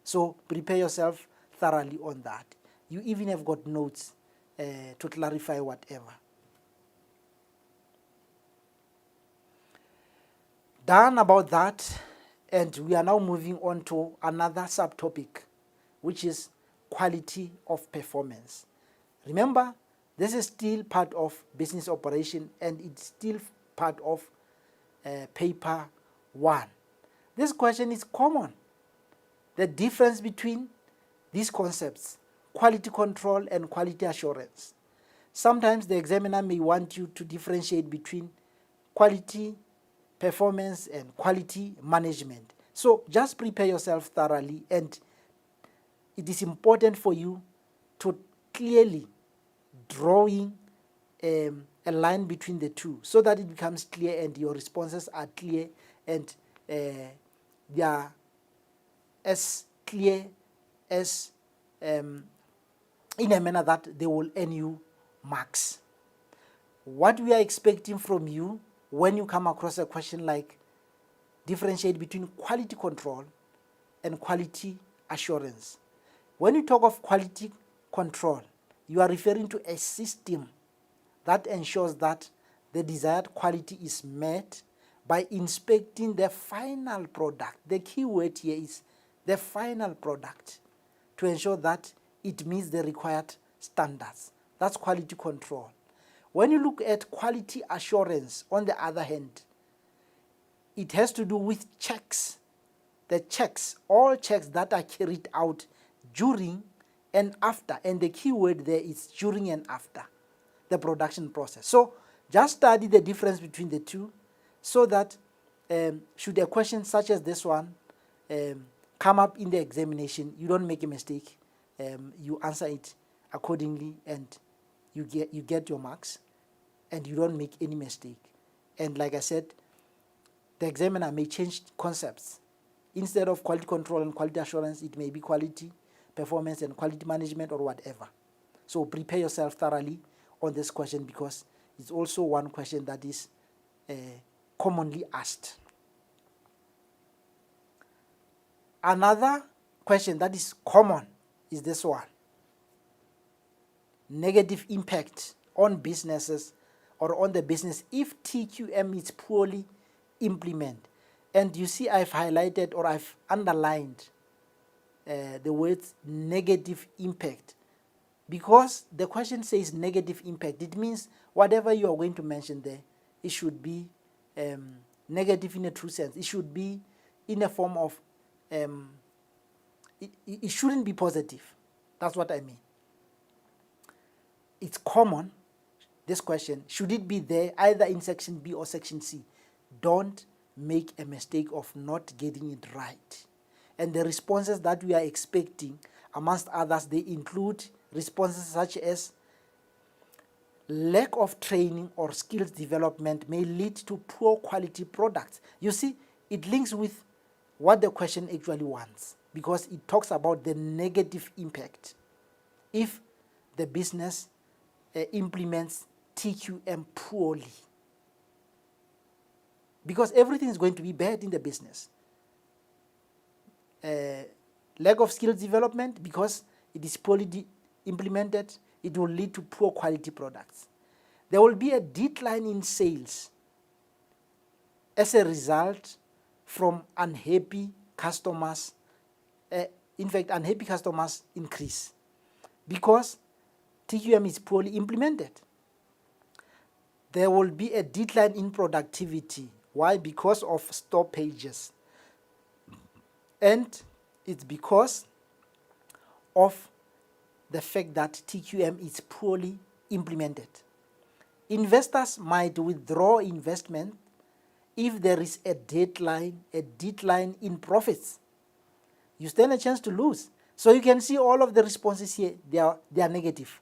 So prepare yourself thoroughly on that. You even have got notes to clarify whatever. Done about that, and we are now moving on to another subtopic, which is quality of performance. Remember, this is still part of business operation and it's still part of paper 1. This question is common. The difference between these concepts, quality control and quality assurance. Sometimes the examiner may want you to differentiate between quality performance and quality management. So just prepare yourself thoroughly, and it is important for you to clearly drawing a line between the two so that it becomes clear and your responses are clear and they are as clear as in a manner that they will earn you marks. What we are expecting from you when you come across a question like differentiate between quality control and quality assurance. When you talk of quality control, you are referring to a system that ensures that the desired quality is met by inspecting the final product. The key word here is the final product to ensure that it meets the required standards. That's quality control. When you look at quality assurance, on the other hand, it has to do with checks. The checks, all checks that are carried out during and after, and the key word there is during and after the production process. So just study the difference between the two, so that should a question such as this one come up in the examination, you don't make a mistake. You answer it accordingly, and you get your marks, and you don't make any mistake. And like I said, the examiner may change concepts. Instead of quality control and quality assurance, it may be quality performance and quality management or whatever. So prepare yourself thoroughly on this question, because it's also one question that is commonly asked. Another question that is common is this one: negative impact on businesses or on the business if TQM is poorly implemented. And you see, I've highlighted or I've underlined the words negative impact, because the question says negative impact. It means whatever you are going to mention there, it should be negative in a true sense. It should be in a form of, it shouldn't be positive. That's what I mean. It's common, this question. Should it be there either in section B or section C? Don't make a mistake of not getting it right. And the responses that we are expecting, amongst others, they include responses such as lack of training or skills development may lead to poor quality products. You see, it links with what the question actually wants, because it talks about the negative impact if the business implements TQM poorly. Because everything is going to be bad in the business. Lack of skills development, because it is poorly implemented, it will lead to poor quality products. There will be a decline in sales as a result from unhappy customers. In fact, unhappy customers increase because TQM is poorly implemented. There will be a decline in productivity. Why? Because of stoppages. And it's because of the fact that TQM is poorly implemented. Investors might withdraw investment if there is a decline in profits. You stand a chance to lose. So you can see all of the responses here, they are negative.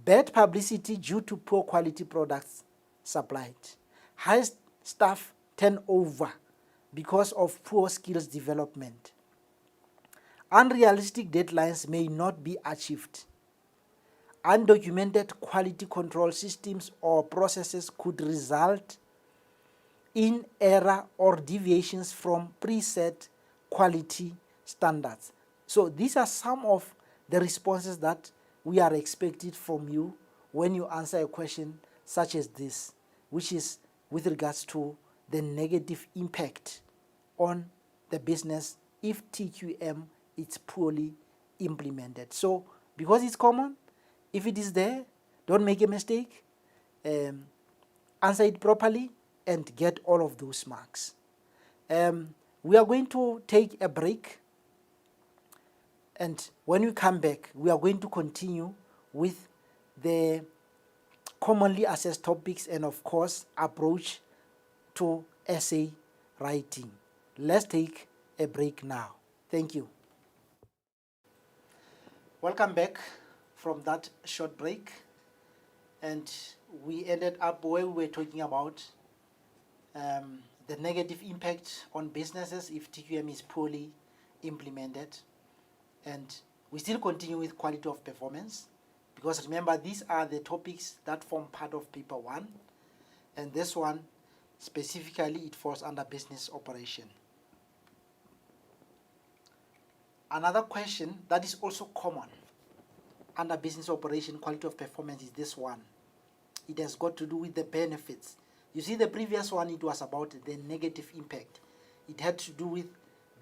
Bad publicity due to poor quality products supplied. High staff turnover because of poor skills development. Unrealistic deadlines may not be achieved. Undocumented quality control systems or processes could result in error or deviations from preset quality standards. So these are some of the responses that we are expected from you when you answer a question such as this, which is with regards to the negative impact on the business if TQM is poorly implemented. So because it's common, if it is there, don't make a mistake, answer it properly and get all of those marks. We are going to take a break, and when we come back, we are going to continue with the commonly assessed topics and of course approach to essay writing. Let's take a break now. Thank you. Welcome back from that short break, and we ended up where we were talking about the negative impact on businesses if TQM is poorly implemented. And we still continue with quality of performance, because remember, these are the topics that form part of paper 1, and this one specifically it falls under business operation. Another question that is also common under business operation quality of performance is this one. It has got to do with the benefits. You see, the previous one, it was about the negative impact. It had to do with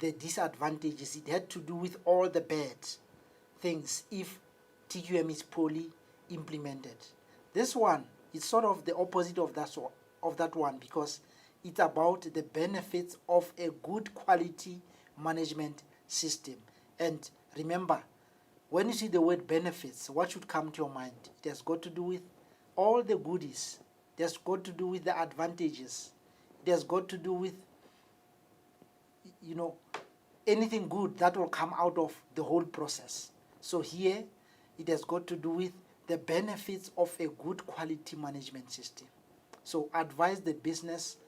the disadvantages. It had to do with all the bad things if TQM is poorly implemented. This one is sort of the opposite of that one because it's about the benefits of a good quality management system. And remember, when you see the word benefits, what should come to your mind? It has got to do with all the goodies. It has got to do with the advantages. It has got to do with, anything good that will come out of the whole process. So here, it has got to do with the benefits of a good quality management system. So advise the business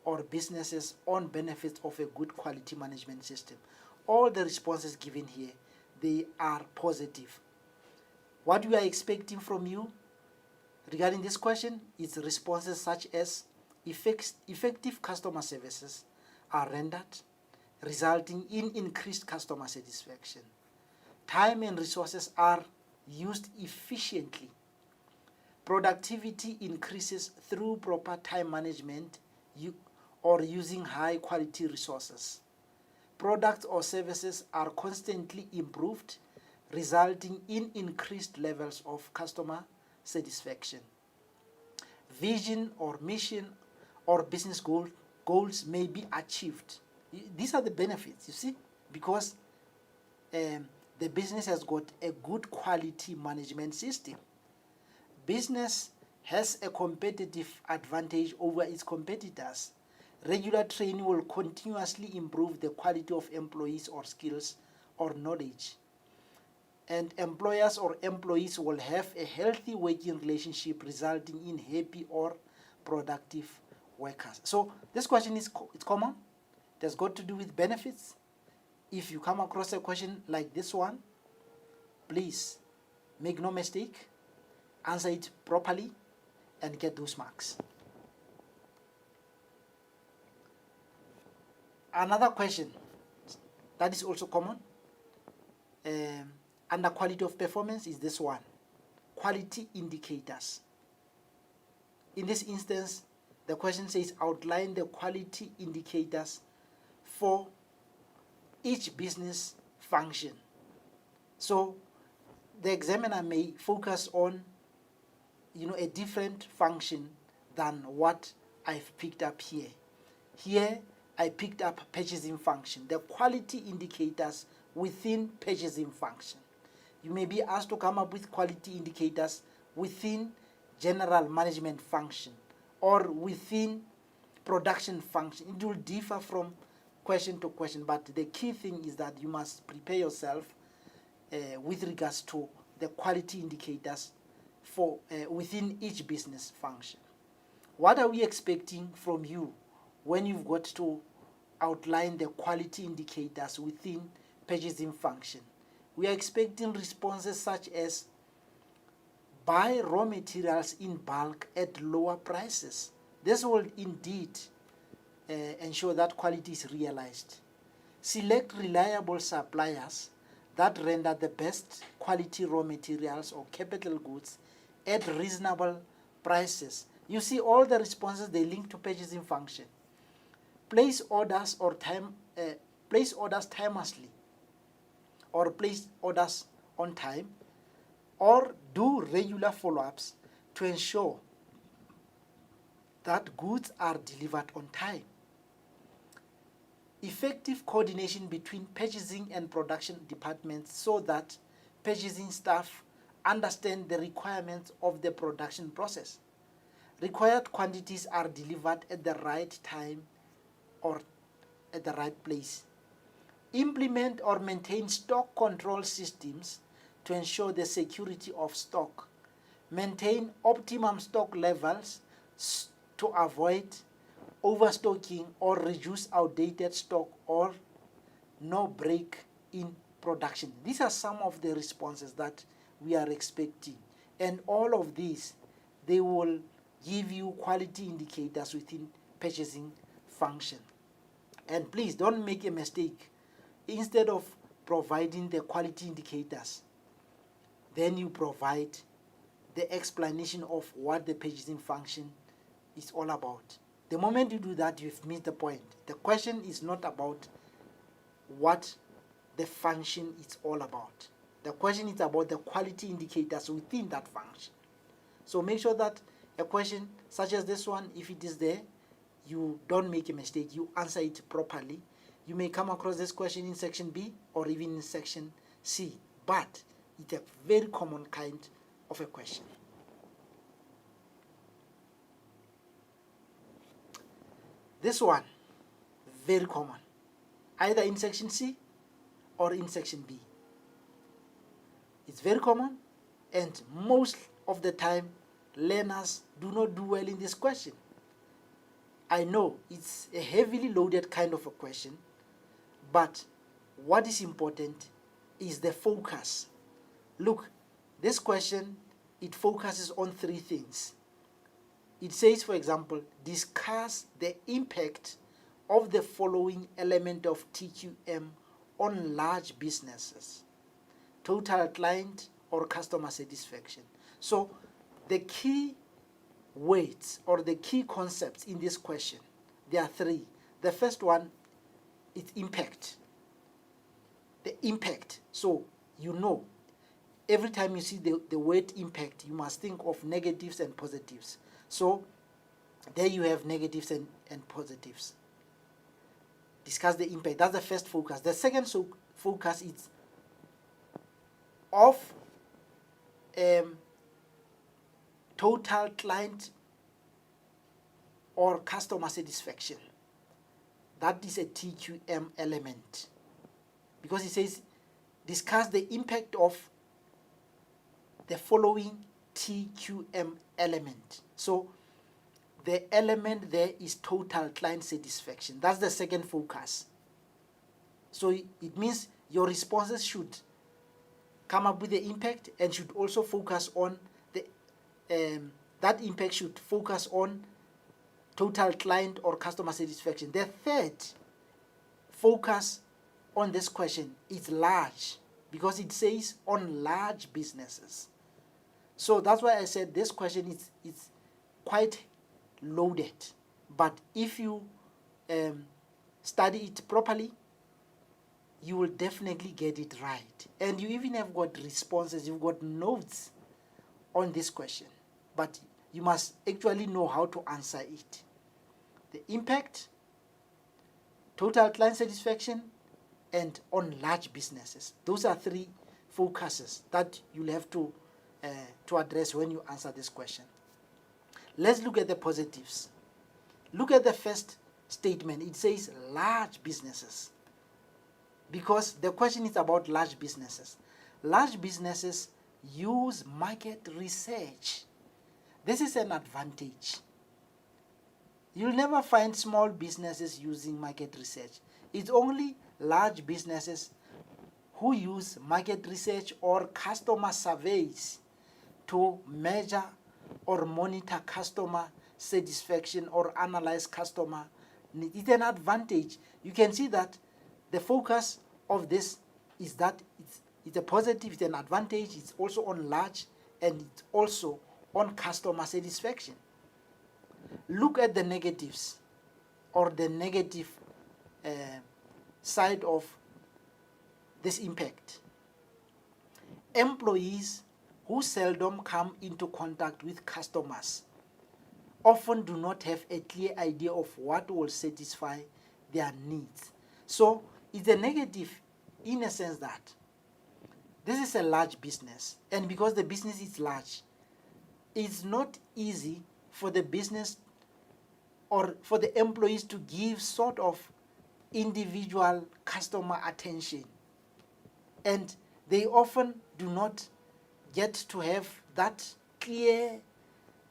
or businesses on benefits of a good quality management system. All the responses given here, they are positive. What we are expecting from you regarding this question is responses such as effective customer services are rendered, resulting in increased customer satisfaction. Time and resources are used efficiently. Productivity increases through proper time management or using high quality resources. Products or services are constantly improved, resulting in increased levels of customer satisfaction. Vision or mission or business goals may be achieved. These are the benefits, you see, because the business has got a good quality management system. Business has a competitive advantage over its competitors. Regular training will continuously improve the quality of employees or skills or knowledge. And employers or employees will have a healthy working relationship, resulting in happy or productive workers. So this question it's common. It has got to do with benefits. If you come across a question like this one, please make no mistake, answer it properly and get those marks. Another question that is also common under quality of performance is this one: quality indicators. In this instance, the question says outline the quality indicators for each business function. So the examiner may focus on a different function than what I've picked up here. Here I picked up purchasing function, the quality indicators within purchasing function. You may be asked to come up with quality indicators within general management function or within production function. It will differ from question to question, but the key thing is that you must prepare yourself with regards to the quality indicators for within each business function. What are we expecting from you when you've got to outline the quality indicators within purchasing function? We are expecting responses such as buy raw materials in bulk at lower prices. This will indeed ensure that quality is realized. Select reliable suppliers that render the best quality raw materials or capital goods at reasonable prices. You see all the responses, they link to purchasing function. Place orders timelessly, or place orders on time, or do regular follow-ups to ensure that goods are delivered on time. Effective coordination between purchasing and production departments so that purchasing staff understand the requirements of the production process. Required quantities are delivered at the right time or at the right place. Implement or maintain stock control systems to ensure the security of stock. Maintain optimum stock levels to avoid overstocking or reduce outdated stock or no break in production. These are some of the responses that we are expecting. And all of these, they will give you quality indicators within purchasing function. And please don't make a mistake. Instead of providing the quality indicators, then you provide the explanation of what the purchasing function is all about. The moment you do that, you've missed the point. The question is not about what the function is all about. The question is about the quality indicators within that function. So make sure that a question such as this one, if it is there, you don't make a mistake, you answer it properly. You may come across this question in section B or even in section C, but it's a very common kind of a question. This one, very common, either in section C or in section B. It's very common, and most of the time learners do not do well in this question. I know it's a heavily loaded kind of a question, but what is important is the focus. Look, this question, it focuses on three things. It says, for example, discuss the impact of the following element of TQM on large businesses: total client or customer satisfaction. So the key words or the key concepts in this question, there are three. The first one is impact. The impact. So you know, every time you see the word impact, you must think of negatives and positives. So there you have negatives and positives. Discuss the impact. That's the first focus. The second focus is of total client or customer satisfaction. That is a TQM element, because it says discuss the impact of the following TQM element. So the element there is total client satisfaction. That's the second focus. So it means your responses should come up with the impact and should also focus on the that impact should focus on total client or customer satisfaction. The third focus on this question is large, because it says on large businesses. So that's why I said this question is quite loaded. But if you study it properly, you will definitely get it right. And you even have got responses, you've got notes on this question. But you must actually know how to answer it. The impact, total client satisfaction, and on large businesses. Those are three focuses that you'll have to address when you answer this question. Let's look at the positives. Look at the first statement. It says large businesses, because the question is about large businesses. Large businesses use market research. This is an advantage. You'll never find small businesses using market research. It's only large businesses who use market research or customer surveys to measure or monitor customer satisfaction or analyze customer needs. It's an advantage. You can see that the focus of this is that it's a positive, it's an advantage, it's also on large, and it's also on customer satisfaction. Look at the negatives, or the negative side of this impact. Employees who seldom come into contact with customers often do not have a clear idea of what will satisfy their needs. So it's a negative in a sense that this is a large business, and because the business is large, it's not easy for the business or for the employees to give sort of individual customer attention, and they often do not get to have that clear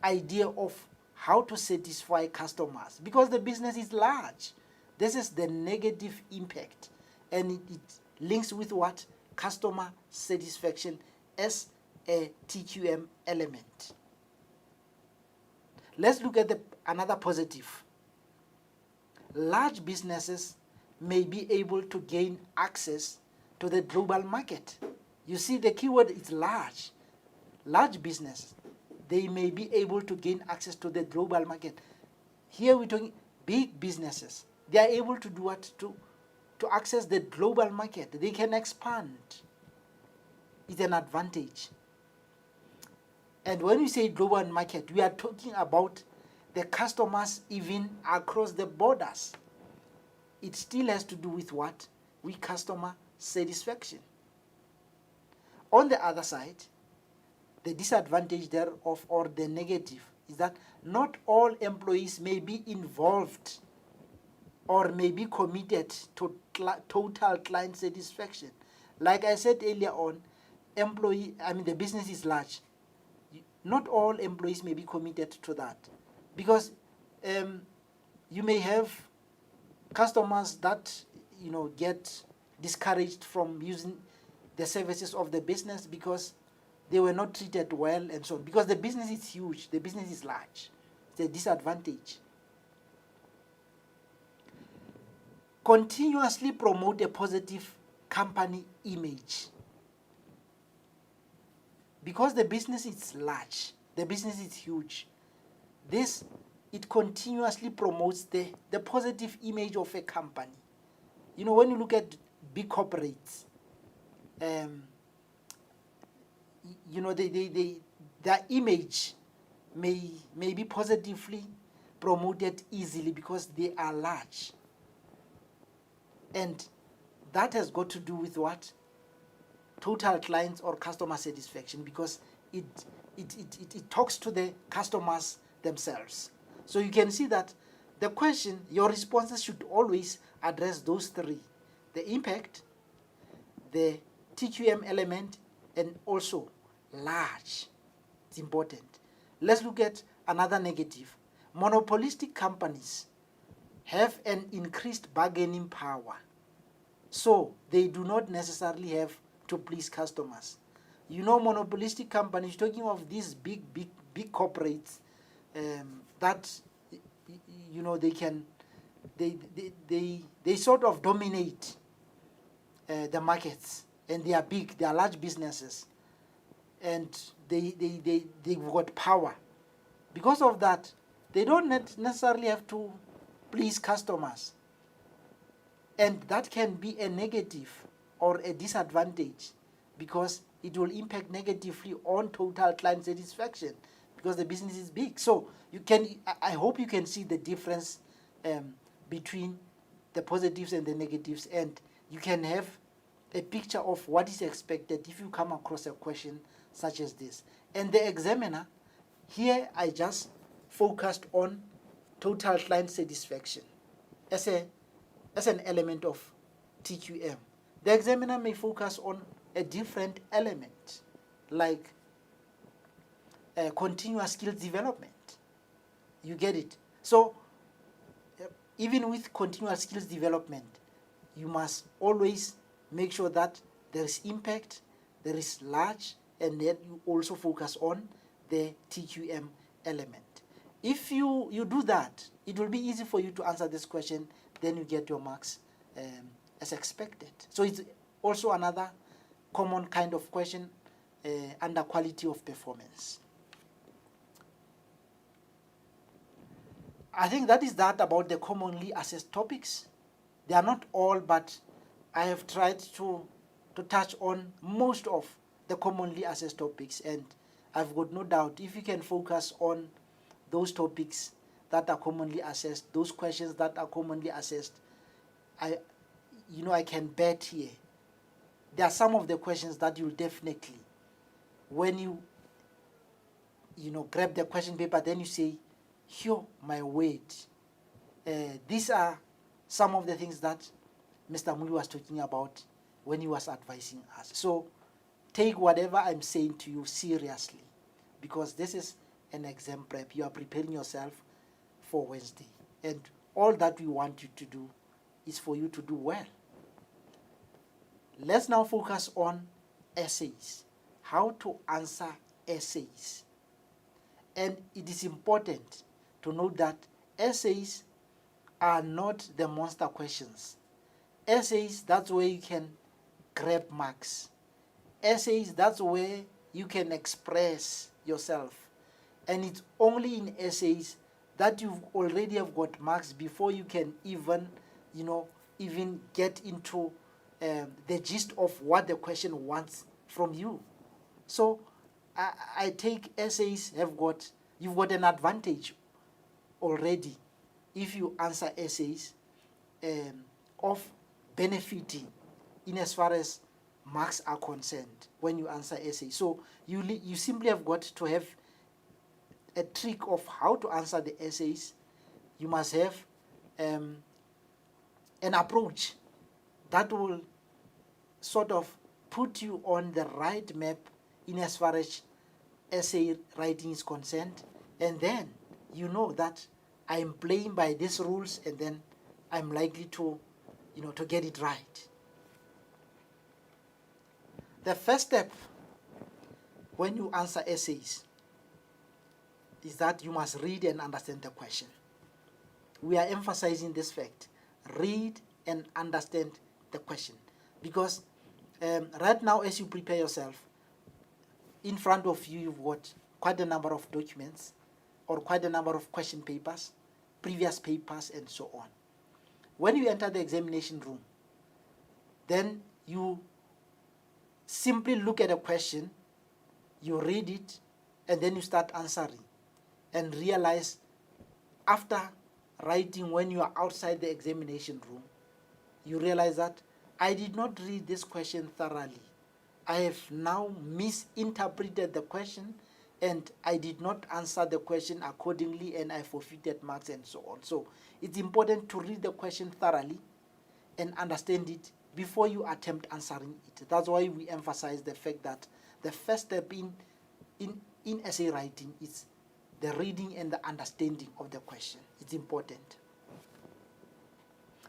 idea of how to satisfy customers because the business is large. This is the negative impact, and it links with what? Customer satisfaction as a TQM element. Let's look at another positive. Large businesses may be able to gain access to the global market. You see, the keyword is large. Large business, they may be able to gain access to the global market. Here we're talking big businesses. They are able to do what? To access the global market. They can expand. It's an advantage. And when we say global market, we are talking about the customers even across the borders. It still has to do with what? With customer satisfaction. On the other side, the disadvantage thereof, or the negative, is that not all employees may be involved or may be committed to total client satisfaction. Like I said earlier on, the business is large. Not all employees may be committed to that, because you may have customers that get discouraged from using the services of the business because they were not treated well and so on. Because the business is huge, the business is large. It's a disadvantage. Continuously promote a positive company image. Because the business is large, the business is huge, it continuously promotes the positive image of a company. When you look at big corporates, their image may be positively promoted easily because they are large. And that has got to do with what? Total clients or customer satisfaction, because it talks to the customers themselves. So you can see that the question, your responses should always address those three: the impact, the TQM element, and also large. It's important. Let's look at another negative. Monopolistic companies have an increased bargaining power, so they do not necessarily have to please customers. Monopolistic companies, talking of these big corporates, that they sort of dominate the markets, and they are big, they are large businesses, and they've got power. Because of that, they don't necessarily have to please customers, and that can be a negative or a disadvantage, because it will impact negatively on total client satisfaction, because the business is big. So I hope you can see the difference between the positives and the negatives, and you can have a picture of what is expected if you come across a question such as this. And the examiner, here I just focused on total client satisfaction as an element of TQM. The examiner may focus on a different element, like continuous skills development. You get it? So even with continuous skills development, you must always make sure that there is impact, there is large, and then you also focus on the TQM element. If you do that, it will be easy for you to answer this question, then you get your marks as expected. So it's also another common kind of question under quality of performance. I think that is that about the commonly assessed topics. They are not all, but I have tried to touch on most of the commonly assessed topics, and I've got no doubt if you can focus on those topics that are commonly assessed, those questions that are commonly assessed, I can bet here there are some of the questions that you'll definitely, when you grab the question paper, then you say, "Yo, my word." These are some of the things that Mr. Muli was talking about when he was advising us. So take whatever I'm saying to you seriously, because this is an exam prep. You are preparing yourself for Wednesday, and all that we want you to do is for you to do well. Let's now focus on essays, how to answer essays. And it is important to note that essays are not the monster questions. Essays, that's where you can grab marks. Essays, that's where you can express yourself. And it's only in essays that you already have got marks before you can even get into the gist of what the question wants from you. So I take essays you've got an advantage already if you answer essays of benefiting in as far as marks are concerned when you answer essays. So you simply have got to have a trick of how to answer the essays. You must have an approach that will sort of put you on the right map in as far as essay writing is concerned, and then you know that I'm playing by these rules, and then I'm likely to, to get it right. The first step when you answer essays is that you must read and understand the question. We are emphasizing this fact. Read and understand the question. Because right now, as you prepare yourself, in front of you, you've got quite a number of documents or quite a number of question papers, previous papers, and so on. When you enter the examination room, then you simply look at a question, you read it, and then you start answering, and realize after writing, when you are outside the examination room, you realize that I did not read this question thoroughly. I have now misinterpreted the question, and I did not answer the question accordingly, and I forfeited marks and so on. So it's important to read the question thoroughly and understand it before you attempt answering it. That's why we emphasize the fact that the first step in essay writing is the reading and the understanding of the question. It's important.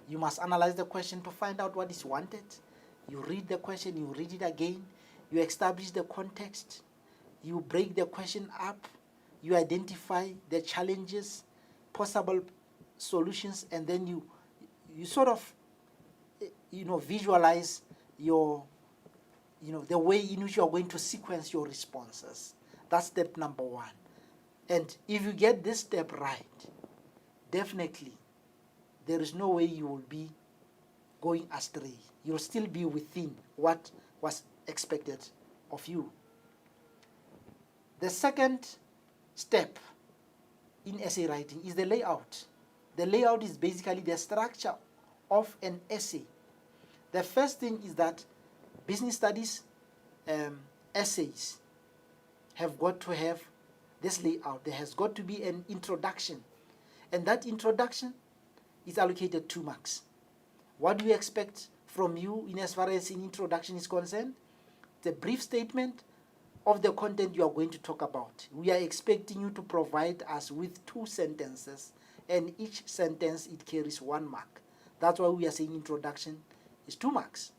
You must analyze the question to find out what is wanted. You read the question, you read it again, you establish the context, you break the question up, you identify the challenges, possible solutions, and then you sort of visualize your the way in which you are going to sequence your responses. That's step number one. And if you get this step right, definitely there is no way you will be going astray. You'll still be within what was expected of you. The second step in essay writing is the layout. The layout is basically the structure of an essay. The first thing is that business studies essays have got to have this layout. There has got to be an introduction, and that introduction is allocated 2 marks. What do we expect from you in as far as an introduction is concerned? It's a brief statement of the content you are going to talk about. We are expecting you to provide us with 2 sentences, and each sentence, it carries 1 mark. That's why we are saying introduction is 2 marks.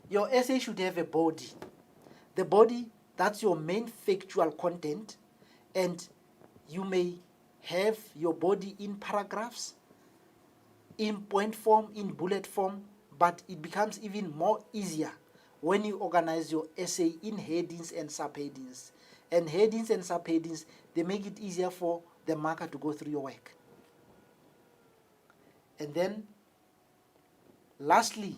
Your essay should have a body. The body, that's your main factual content, and you may have your body in paragraphs, in point form, in bullet form, but it becomes even more easier when you organize your essay in headings and subheadings. And headings and subheadings, they make it easier for the marker to go through your work. And then, lastly,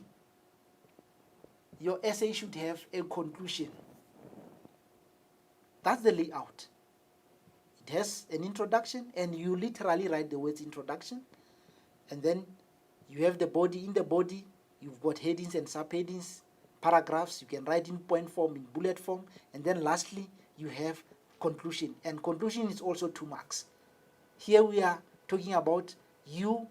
your essay should have a conclusion. That's the layout. It has an introduction, and you literally write the words introduction, and then you have the body. In the body, you've got headings and subheadings, paragraphs. You can write in point form, in bullet form, and then lastly, you have conclusion. And conclusion is also 2 marks. Here we are talking about you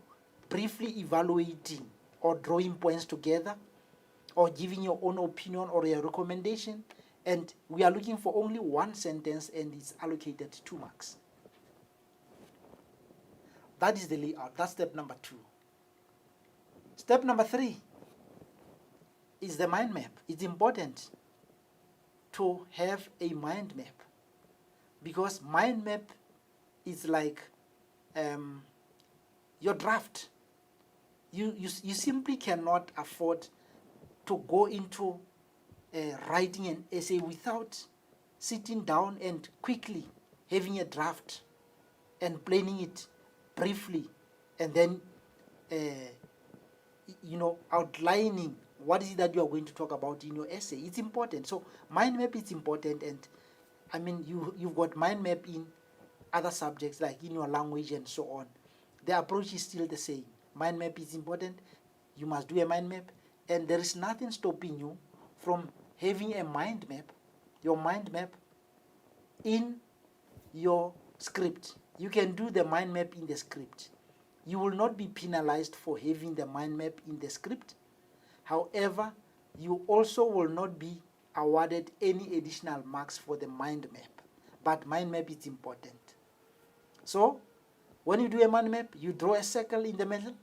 briefly evaluating or drawing points together, or giving your own opinion or a recommendation, and we are looking for only 1 sentence, and it's allocated 2 marks. That is the layout. That's step number 2. Step number 3 is the mind map. It's important to have a mind map, because mind map is like your draft. You simply cannot afford to go into writing an essay without sitting down and quickly having a draft and planning it briefly, and then outlining what is it that you are going to talk about in your essay. It's important. So mind map is important, and I mean you've got mind map in other subjects like in your language and so on. The approach is still the same. Mind map is important. You must do a mind map, and there is nothing stopping you from having a mind map, your mind map, in your script. You can do the mind map in the script. You will not be penalized for having the mind map in the script. However, you also will not be awarded any additional marks for the mind map. But mind map is important. So, when you do a mind map, you draw a circle in the middle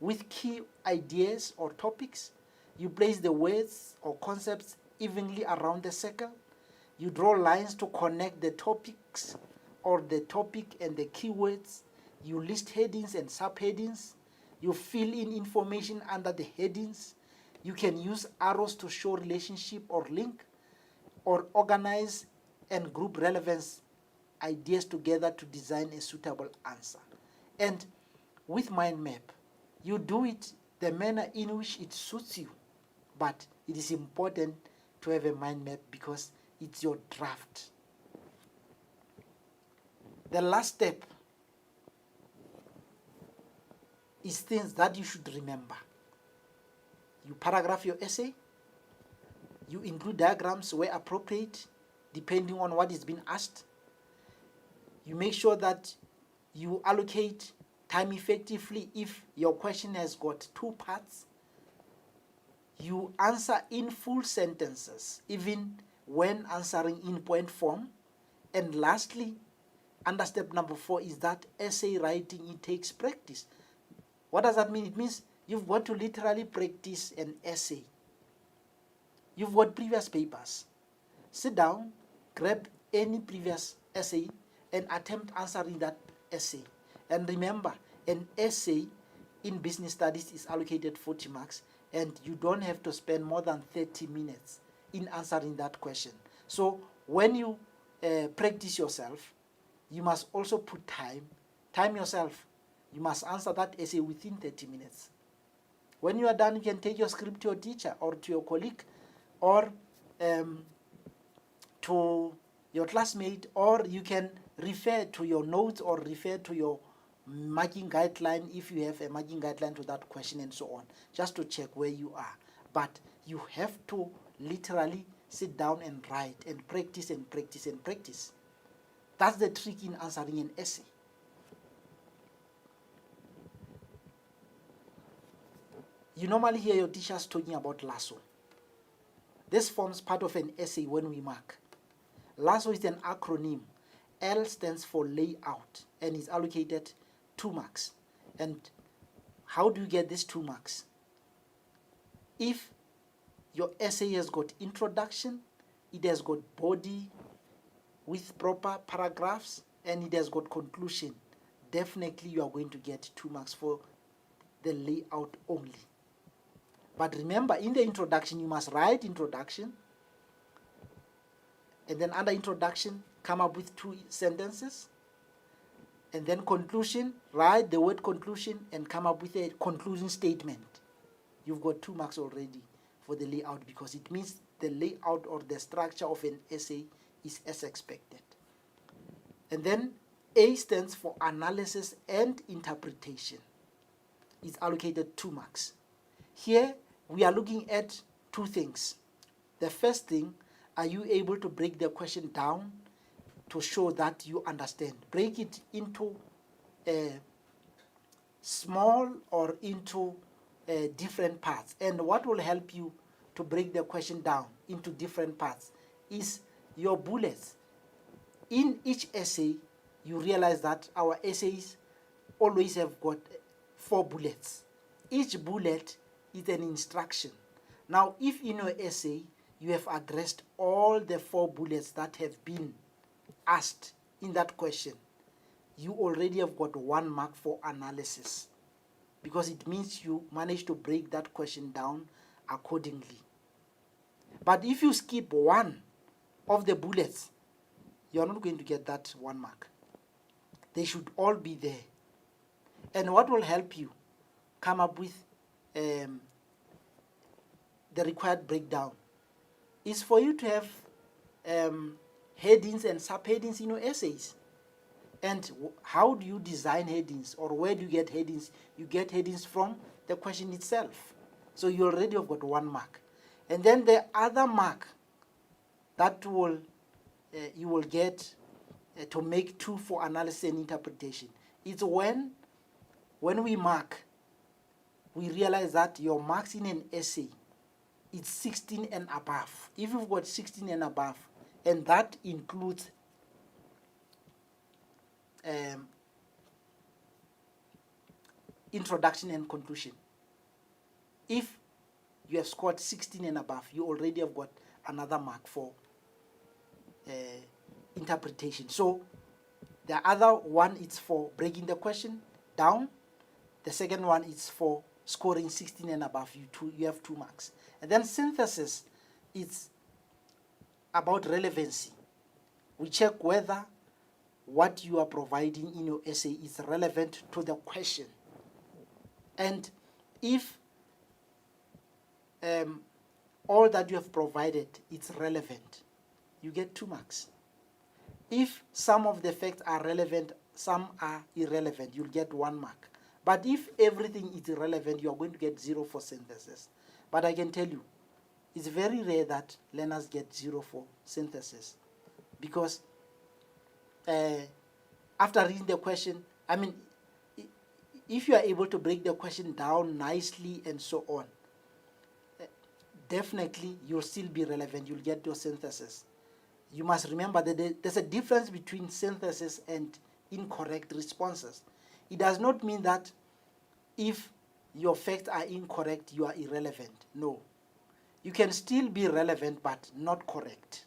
with key ideas or topics. You place the words or concepts evenly around the circle. You draw lines to connect the topics or the topic and the keywords. You list headings and subheadings. You fill in information under the headings. You can use arrows to show relationship or link, or organize and group relevance ideas together to design a suitable answer. And with mind map, you do it the manner in which it suits you. But it is important to have a mind map because it's your draft. The last step is things that you should remember. You paragraph your essay. You include diagrams where appropriate, depending on what is being asked. You make sure that you allocate time effectively if your question has got 2 parts. You answer in full sentences, even when answering in point form. And lastly, under step number 4 is that essay writing, it takes practice. What does that mean? It means you've got to literally practice an essay. You've got previous papers. Sit down, grab any previous essay, and attempt answering that essay. And remember, an essay in business studies is allocated 40 marks, and you don't have to spend more than 30 minutes in answering that question. So when you practice yourself, you must also put time yourself. You must answer that essay within 30 minutes. When you are done, you can take your script to your teacher or to your colleague or to your classmate, or you can refer to your notes or refer to your marking guideline if you have a marking guideline to that question and so on, just to check where you are. But you have to literally sit down and write and practice and practice and practice. That's the trick in answering an essay. You normally hear your teachers talking about LASSO. This forms part of an essay when we mark. LASSO is an acronym. L stands for layout and is allocated 2 marks. And how do you get these 2 marks? If your essay has got introduction, it has got body with proper paragraphs, and it has got conclusion, definitely you are going to get 2 marks for the layout only. But remember, in the introduction, you must write introduction, and then under introduction, come up with 2 sentences, and then conclusion, write the word conclusion and come up with a conclusion statement. You've got 2 marks already for the layout, because it means the layout or the structure of an essay is as expected. And then A stands for analysis and interpretation. It's allocated 2 marks. Here we are looking at 2 things. The first thing, are you able to break the question down to show that you understand? Break it into small or into different parts. And what will help you to break the question down into different parts is your bullets. In each essay, you realize that our essays always have got 4 bullets. Each bullet is an instruction. Now, if in your essay you have addressed all the 4 bullets that have been asked in that question, you already have got 1 mark for analysis, because it means you managed to break that question down accordingly. But if you skip 1 of the bullets, you are not going to get that 1 mark. They should all be there. And what will help you come up with the required breakdown is for you to have headings and subheadings in your essays. And how do you design headings, or where do you get headings? You get headings from the question itself. So you already have got 1 mark. And then the other mark that will you will get to make 2 for analysis and interpretation. It's when we mark, we realize that your marks in an essay, it's 16 and above. If you've got 16 and above, and that includes introduction and conclusion. If you have scored 16 and above, you already have got another mark for interpretation. So the other one is for breaking the question down. The second one is for scoring 16 and above. You have 2 marks. And then synthesis is about relevancy. We check whether what you are providing in your essay is relevant to the question. And if all that you have provided is relevant, you get 2 marks. If some of the facts are relevant, some are irrelevant, you'll get 1 mark. But if everything is irrelevant, you are going to get 0 for synthesis. But I can tell you, it's very rare that learners get 0 for synthesis, because after reading the question, I mean, if you are able to break the question down nicely and so on, definitely you'll still be relevant, you'll get your synthesis. You must remember that there's a difference between synthesis and incorrect responses. It does not mean that if your facts are incorrect, you are irrelevant. No. You can still be relevant but not correct.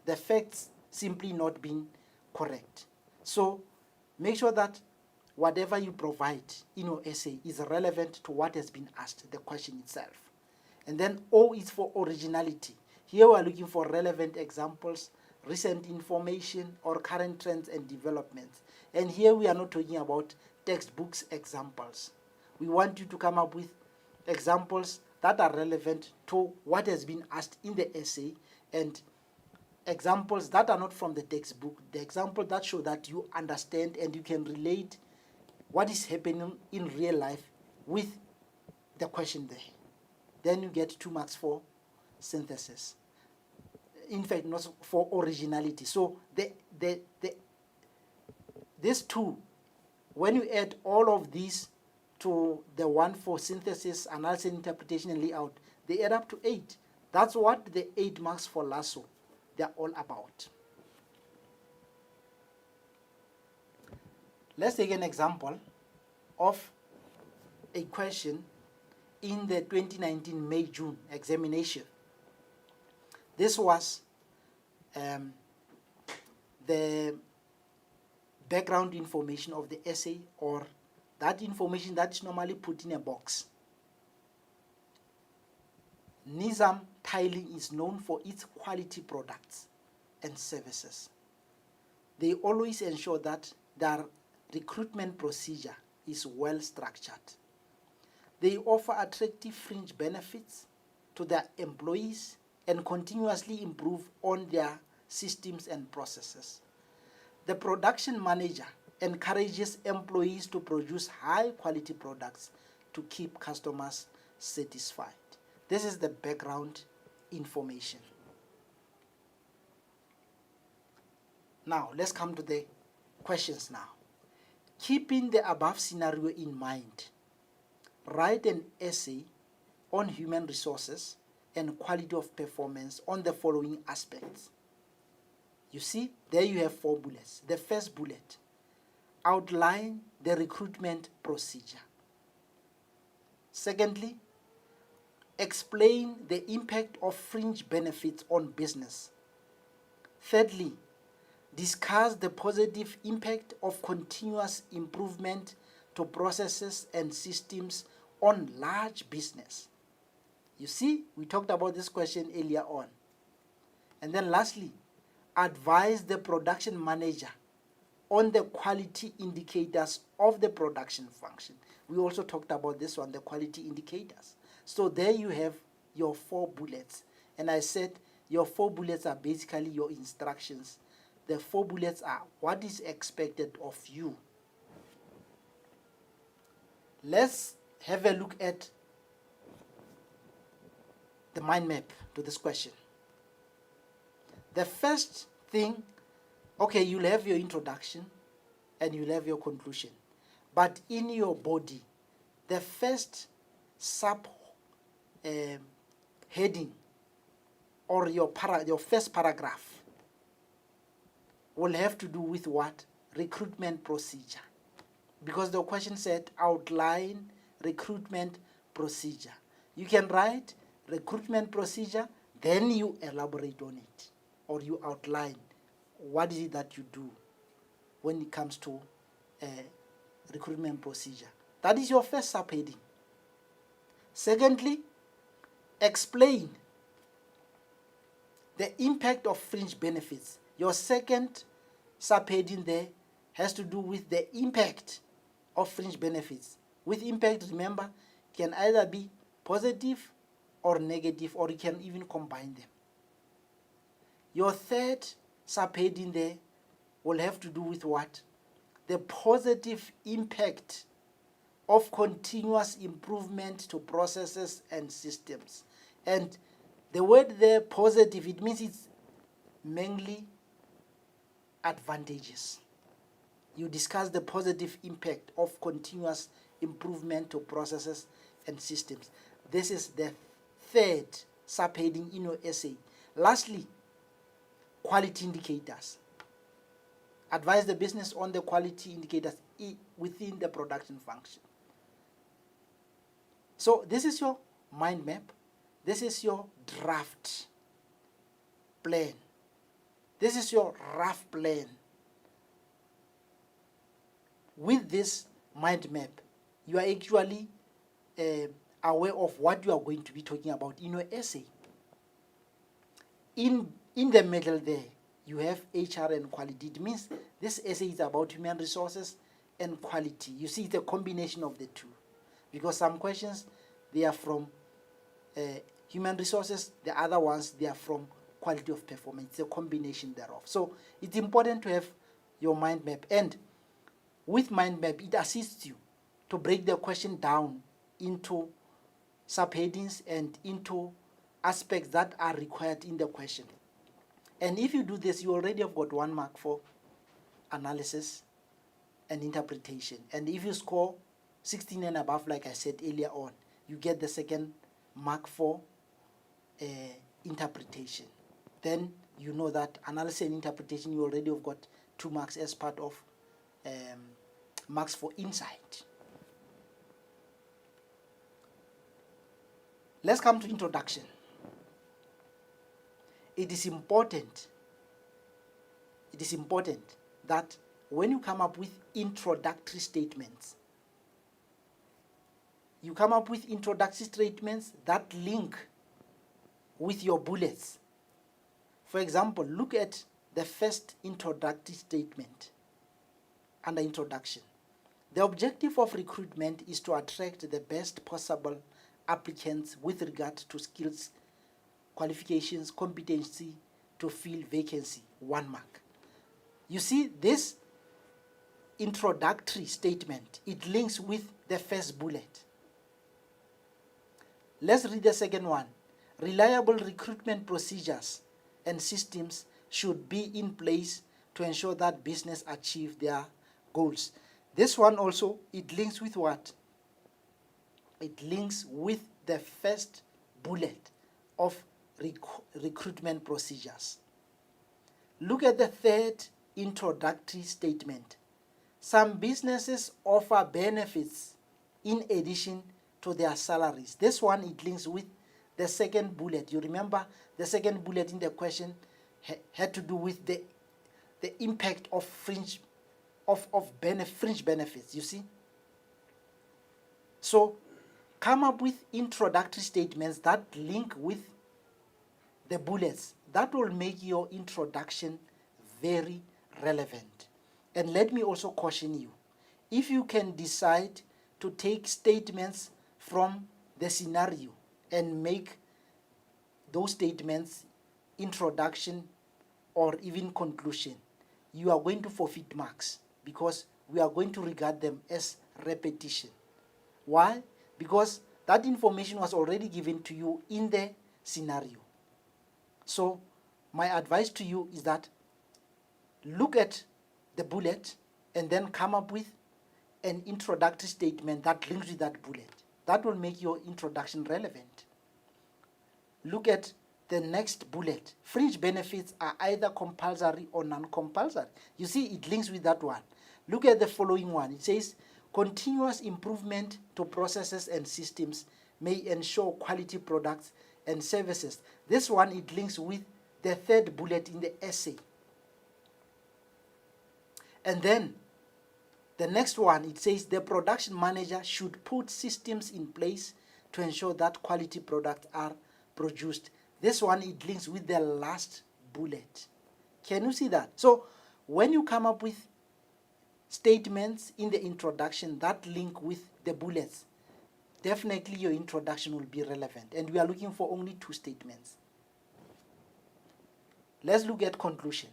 The facts simply not being correct. So make sure that whatever you provide in your essay is relevant to what has been asked, the question itself. And then O is for originality. Here we are looking for relevant examples, recent information, or current trends and developments. And here we are not talking about textbooks examples. We want you to come up with examples that are relevant to what has been asked in the essay, and examples that are not from the textbook, the examples that show that you understand and you can relate what is happening in real life with the question there. Then you get 2 marks for synthesis. In fact, not for originality. So these 2, when you add all of these to the 1 for synthesis, analysis, interpretation, and layout, they add up to 8. That's what the 8 marks for LASSO, they're all about. Let's take an example of a question in the 2019 May-June examination. This was the background information of the essay, or that information that is normally put in a box. Nizam Tiling is known for its quality products and services. They always ensure that their recruitment procedure is well structured. They offer attractive fringe benefits to their employees and continuously improve on their systems and processes. The production manager encourages employees to produce high quality products to keep customers satisfied. This is the background information. Now, let's come to the questions now. Keeping the above scenario in mind, write an essay on human resources and quality of performance on the following aspects. You see, there you have 4 bullets. The first bullet, outline the recruitment procedure. Secondly, explain the impact of fringe benefits on business. Thirdly, discuss the positive impact of continuous improvement to processes and systems on large business. You see, we talked about this question earlier on. And then lastly, advise the production manager on the quality indicators of the production function. We also talked about this one, the quality indicators. So there you have your 4 bullets. And I said your 4 bullets are basically your instructions. The 4 bullets are what is expected of you. Let's have a look at the mind map to this question. The first thing, okay, you'll have your introduction and you'll have your conclusion. But in your body, the first sub heading or your first paragraph will have to do with what? Recruitment procedure. Because the question said outline recruitment procedure. You can write recruitment procedure, then you elaborate on it, or you outline what is it that you do when it comes to recruitment procedure. That is your first subheading. Secondly, explain the impact of fringe benefits. Your second subheading there has to do with the impact of fringe benefits. With impact, remember, can either be positive or negative, or you can even combine them. Your third subheading there will have to do with what? The positive impact of continuous improvement to processes and systems. And the word there, positive, it means it's mainly advantages. You discuss the positive impact of continuous improvement to processes and systems. This is the third subheading in your essay. Lastly, quality indicators. Advise the business on the quality indicators within the production function. So this is your mind map. This is your draft plan. This is your rough plan. With this mind map, you are actually aware of what you are going to be talking about in your essay. In the middle there, you have HR and quality. It means this essay is about human resources and quality. You see, it's a combination of the two. Because some questions, they are from human resources. The other ones, they are from quality of performance. It's a combination thereof. So it's important to have your mind map. And with mind map, it assists you to break the question down into subheadings and into aspects that are required in the question. And if you do this, you already have got 1 mark for analysis and interpretation. And if you score 16 and above, like I said earlier on, you get the second mark for interpretation. Then you know that analysis and interpretation, you already have got 2 marks as part of marks for insight. Let's come to introduction. It is important that when you come up with introductory statements, you come up with introductory statements that link with your bullets. For example, look at the first introductory statement under introduction. The objective of recruitment is to attract the best possible applicants with regard to skills, qualifications, competency to fill vacancy. 1 mark. You see, this introductory statement, it links with the first bullet. Let's read the second one. Reliable recruitment procedures and systems should be in place to ensure that business achieve their goals. This one also, it links with what? It links with the first bullet of recruitment procedures. Look at the third introductory statement. Some businesses offer benefits in addition to their salaries. This one, it links with the second bullet. You remember the second bullet in the question had to do with the impact of fringe benefits, you see. So come up with introductory statements that link with the bullets. That will make your introduction very relevant. And let me also caution you, if you can decide to take statements from the scenario and make those statements, introduction or even conclusion, you are going to forfeit marks because we are going to regard them as repetition. Why? Because that information was already given to you in the scenario. So my advice to you is that look at the bullet and then come up with an introductory statement that links with that bullet. That will make your introduction relevant. Look at the next bullet. Fringe benefits are either compulsory or non-compulsory. You see, it links with that one. Look at the following one. It says, continuous improvement to processes and systems may ensure quality products and services. This one, it links with the third bullet in the essay. And then the next one, it says the production manager should put systems in place to ensure that quality products are produced. This one, it links with the last bullet. Can you see that? So when you come up with statements in the introduction that link with the bullets, definitely your introduction will be relevant. And we are looking for only 2 statements. Let's look at conclusion.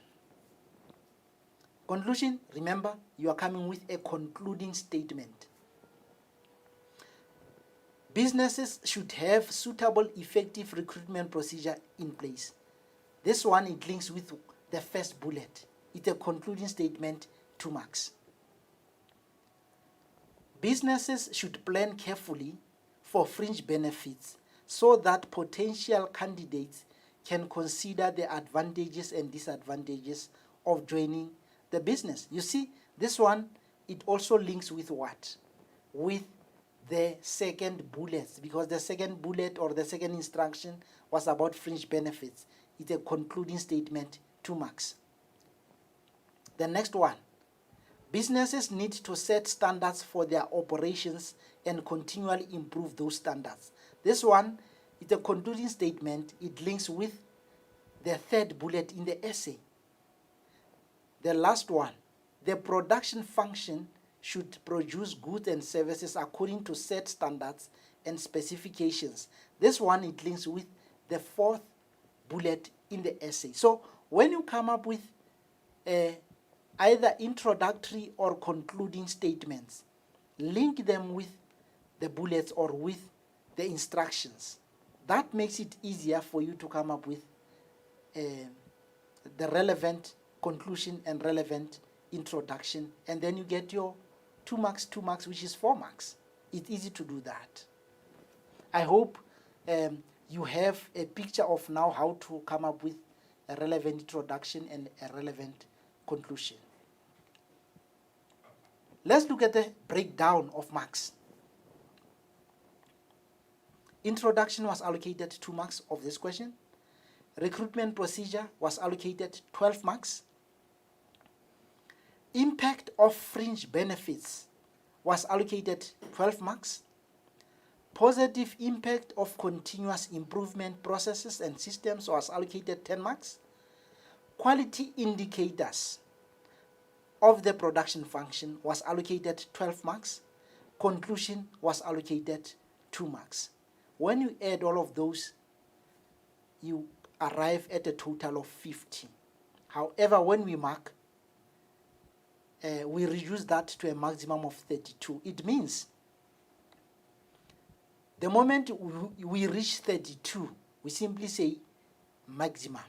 Conclusion, remember, you are coming with a concluding statement. Businesses should have suitable, effective recruitment procedure in place. This one, it links with the first bullet. It's a concluding statement, 2 marks. Businesses should plan carefully for fringe benefits so that potential candidates can consider the advantages and disadvantages of joining the business. You see, this one, it also links with what? With the second bullet, because the second bullet or the second instruction was about fringe benefits. It's a concluding statement, 2 marks. The next one, businesses need to set standards for their operations and continually improve those standards. This one, it's a concluding statement. It links with the third bullet in the essay. The last one, the production function should produce goods and services according to set standards and specifications. This one, it links with the 4th bullet in the essay. So when you come up with either introductory or concluding statements, link them with the bullets or with the instructions. That makes it easier for you to come up with the relevant conclusion and relevant introduction, and then you get your 2 marks, 2 marks, which is 4 marks. It's easy to do that. I hope you have a picture of now how to come up with a relevant introduction and a relevant conclusion. Let's look at the breakdown of marks. Introduction was allocated 2 marks of this question. Recruitment procedure was allocated 12 marks. Impact of fringe benefits was allocated 12 marks. Positive impact of continuous improvement processes and systems was allocated 10 marks. Quality indicators of the production function was allocated 12 marks. Conclusion was allocated 2 marks. When you add all of those, you arrive at a total of 50. However, when we mark, we reduce that to a maximum of 32. It means the moment we reach 32, we simply say maximum.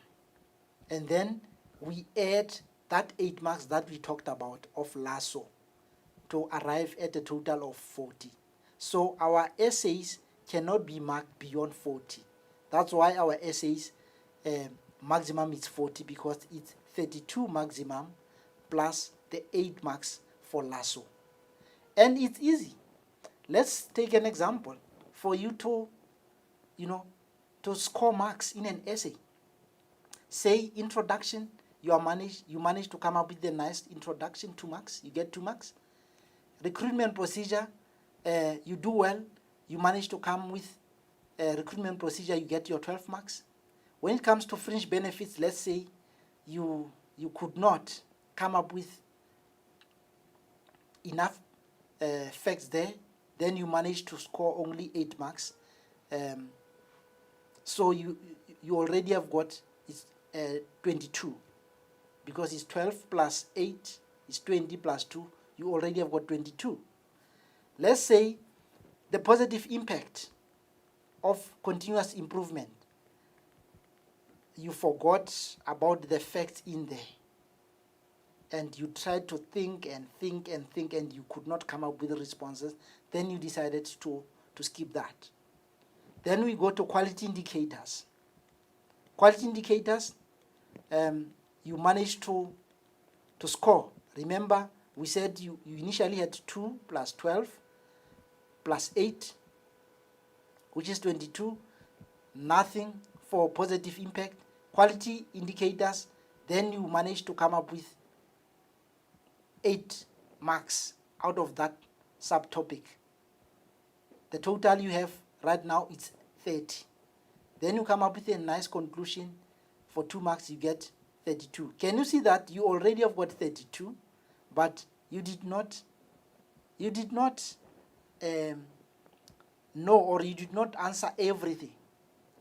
And then we add that 8 marks that we talked about of LASSO to arrive at a total of 40. So our essays cannot be marked beyond 40. That's why our essays maximum is 40, because it's 32 maximum plus the 8 marks for LASSO. And it's easy. Let's take an example for you to, to score marks in an essay. Say introduction, you manage to come up with the nice introduction, 2 marks, you get 2 marks. Recruitment procedure, you do well, you manage to come with recruitment procedure, you get your 12 marks. When it comes to fringe benefits, let's say you could not come up with enough facts there, then you manage to score only 8 marks. So you already have got it's 22, because it's 12 plus 8 is 20 plus 2. You already have got 22. Let's say the positive impact of continuous improvement. You forgot about the facts in there, and you tried to think and think and think, and you could not come up with responses. Then you decided to skip that. Then we go to quality indicators. Quality indicators, you managed to score. Remember, we said you initially had 2 plus 12 plus 8, which is 22. Nothing for positive impact. Quality indicators, then you managed to come up with 8 marks out of that subtopic. The total you have right now is 30. Then you come up with a nice conclusion. For 2 marks you get 32. Can you see that you already have got 32, but you did not know, or you did not answer everything,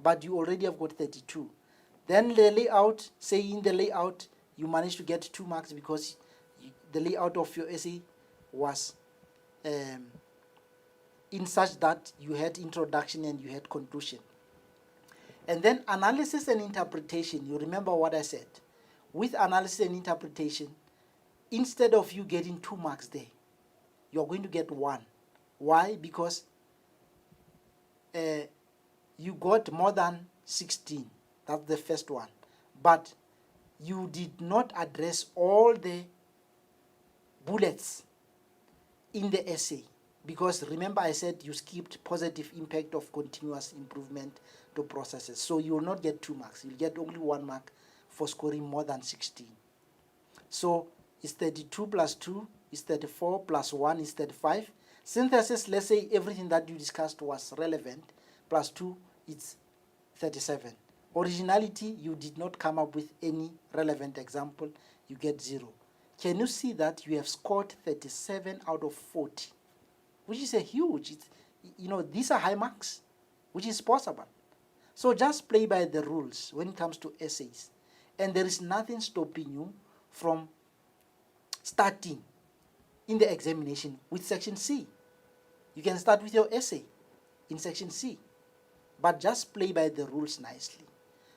but you already have got 32. Then the layout, say in the layout you managed to get 2 marks because the layout of your essay was in such that you had introduction and you had conclusion. And then analysis and interpretation, you remember what I said. With analysis and interpretation, instead of you getting 2 marks there, you're going to get 1. Why? Because you got more than 16. That's the first one. But you did not address all the bullets in the essay. Because remember I said you skipped positive impact of continuous improvement to processes. So you will not get 2 marks. You'll get only 1 mark for scoring more than 16. So it's 32 plus 2 is 34, plus 1 is 35. Synthesis, let's say everything that you discussed was relevant, plus 2 is 37. Originality, you did not come up with any relevant example, you get 0. Can you see that you have scored 37 out of 40? Which is a huge, these are high marks, which is possible. So just play by the rules when it comes to essays. And there is nothing stopping you from starting in the examination with section C. You can start with your essay in section C, but just play by the rules nicely.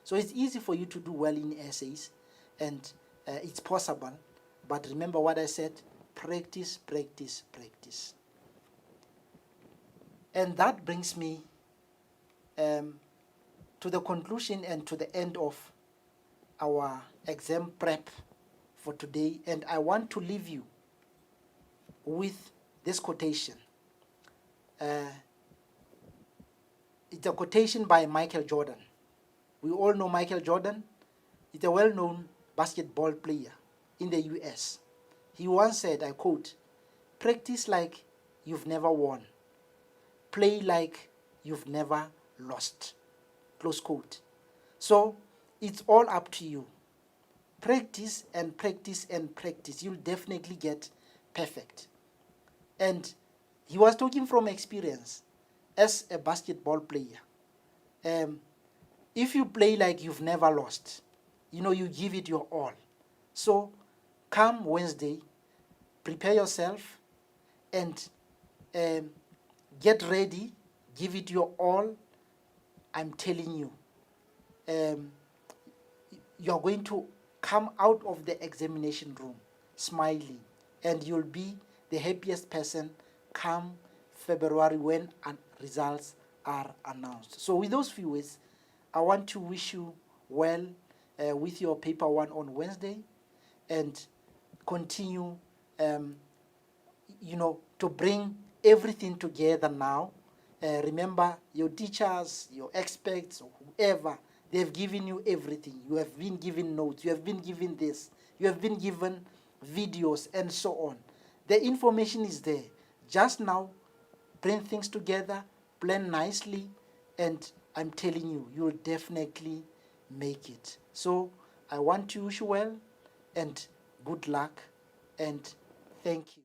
So it's easy for you to do well in essays, and it's possible. But remember what I said, practice, practice, practice. And that brings me to the conclusion and to the end of our exam prep for today. And I want to leave you with this quotation. It's a quotation by Michael Jordan. We all know Michael Jordan. He's a well-known basketball player in the US. He once said, I quote, "Practice like you've never won. Play like you've never lost." Close quote. So it's all up to you. Practice and practice and practice. You'll definitely get perfect. And he was talking from experience as a basketball player. If you play like you've never lost, you give it your all. So come Wednesday, prepare yourself and get ready, give it your all. I'm telling you, you're going to come out of the examination room smiling, and you'll be the happiest person come February when results are announced. So with those few words, I want to wish you well with your paper 1 on Wednesday, and continue to bring everything together now. Remember, your teachers, your experts, or whoever, they've given you everything. You have been given notes, you have been given this, you have been given videos, and so on. The information is there. Just now, bring things together, plan nicely, and I'm telling you, you will definitely make it. So I want to wish you well, and good luck, and thank you.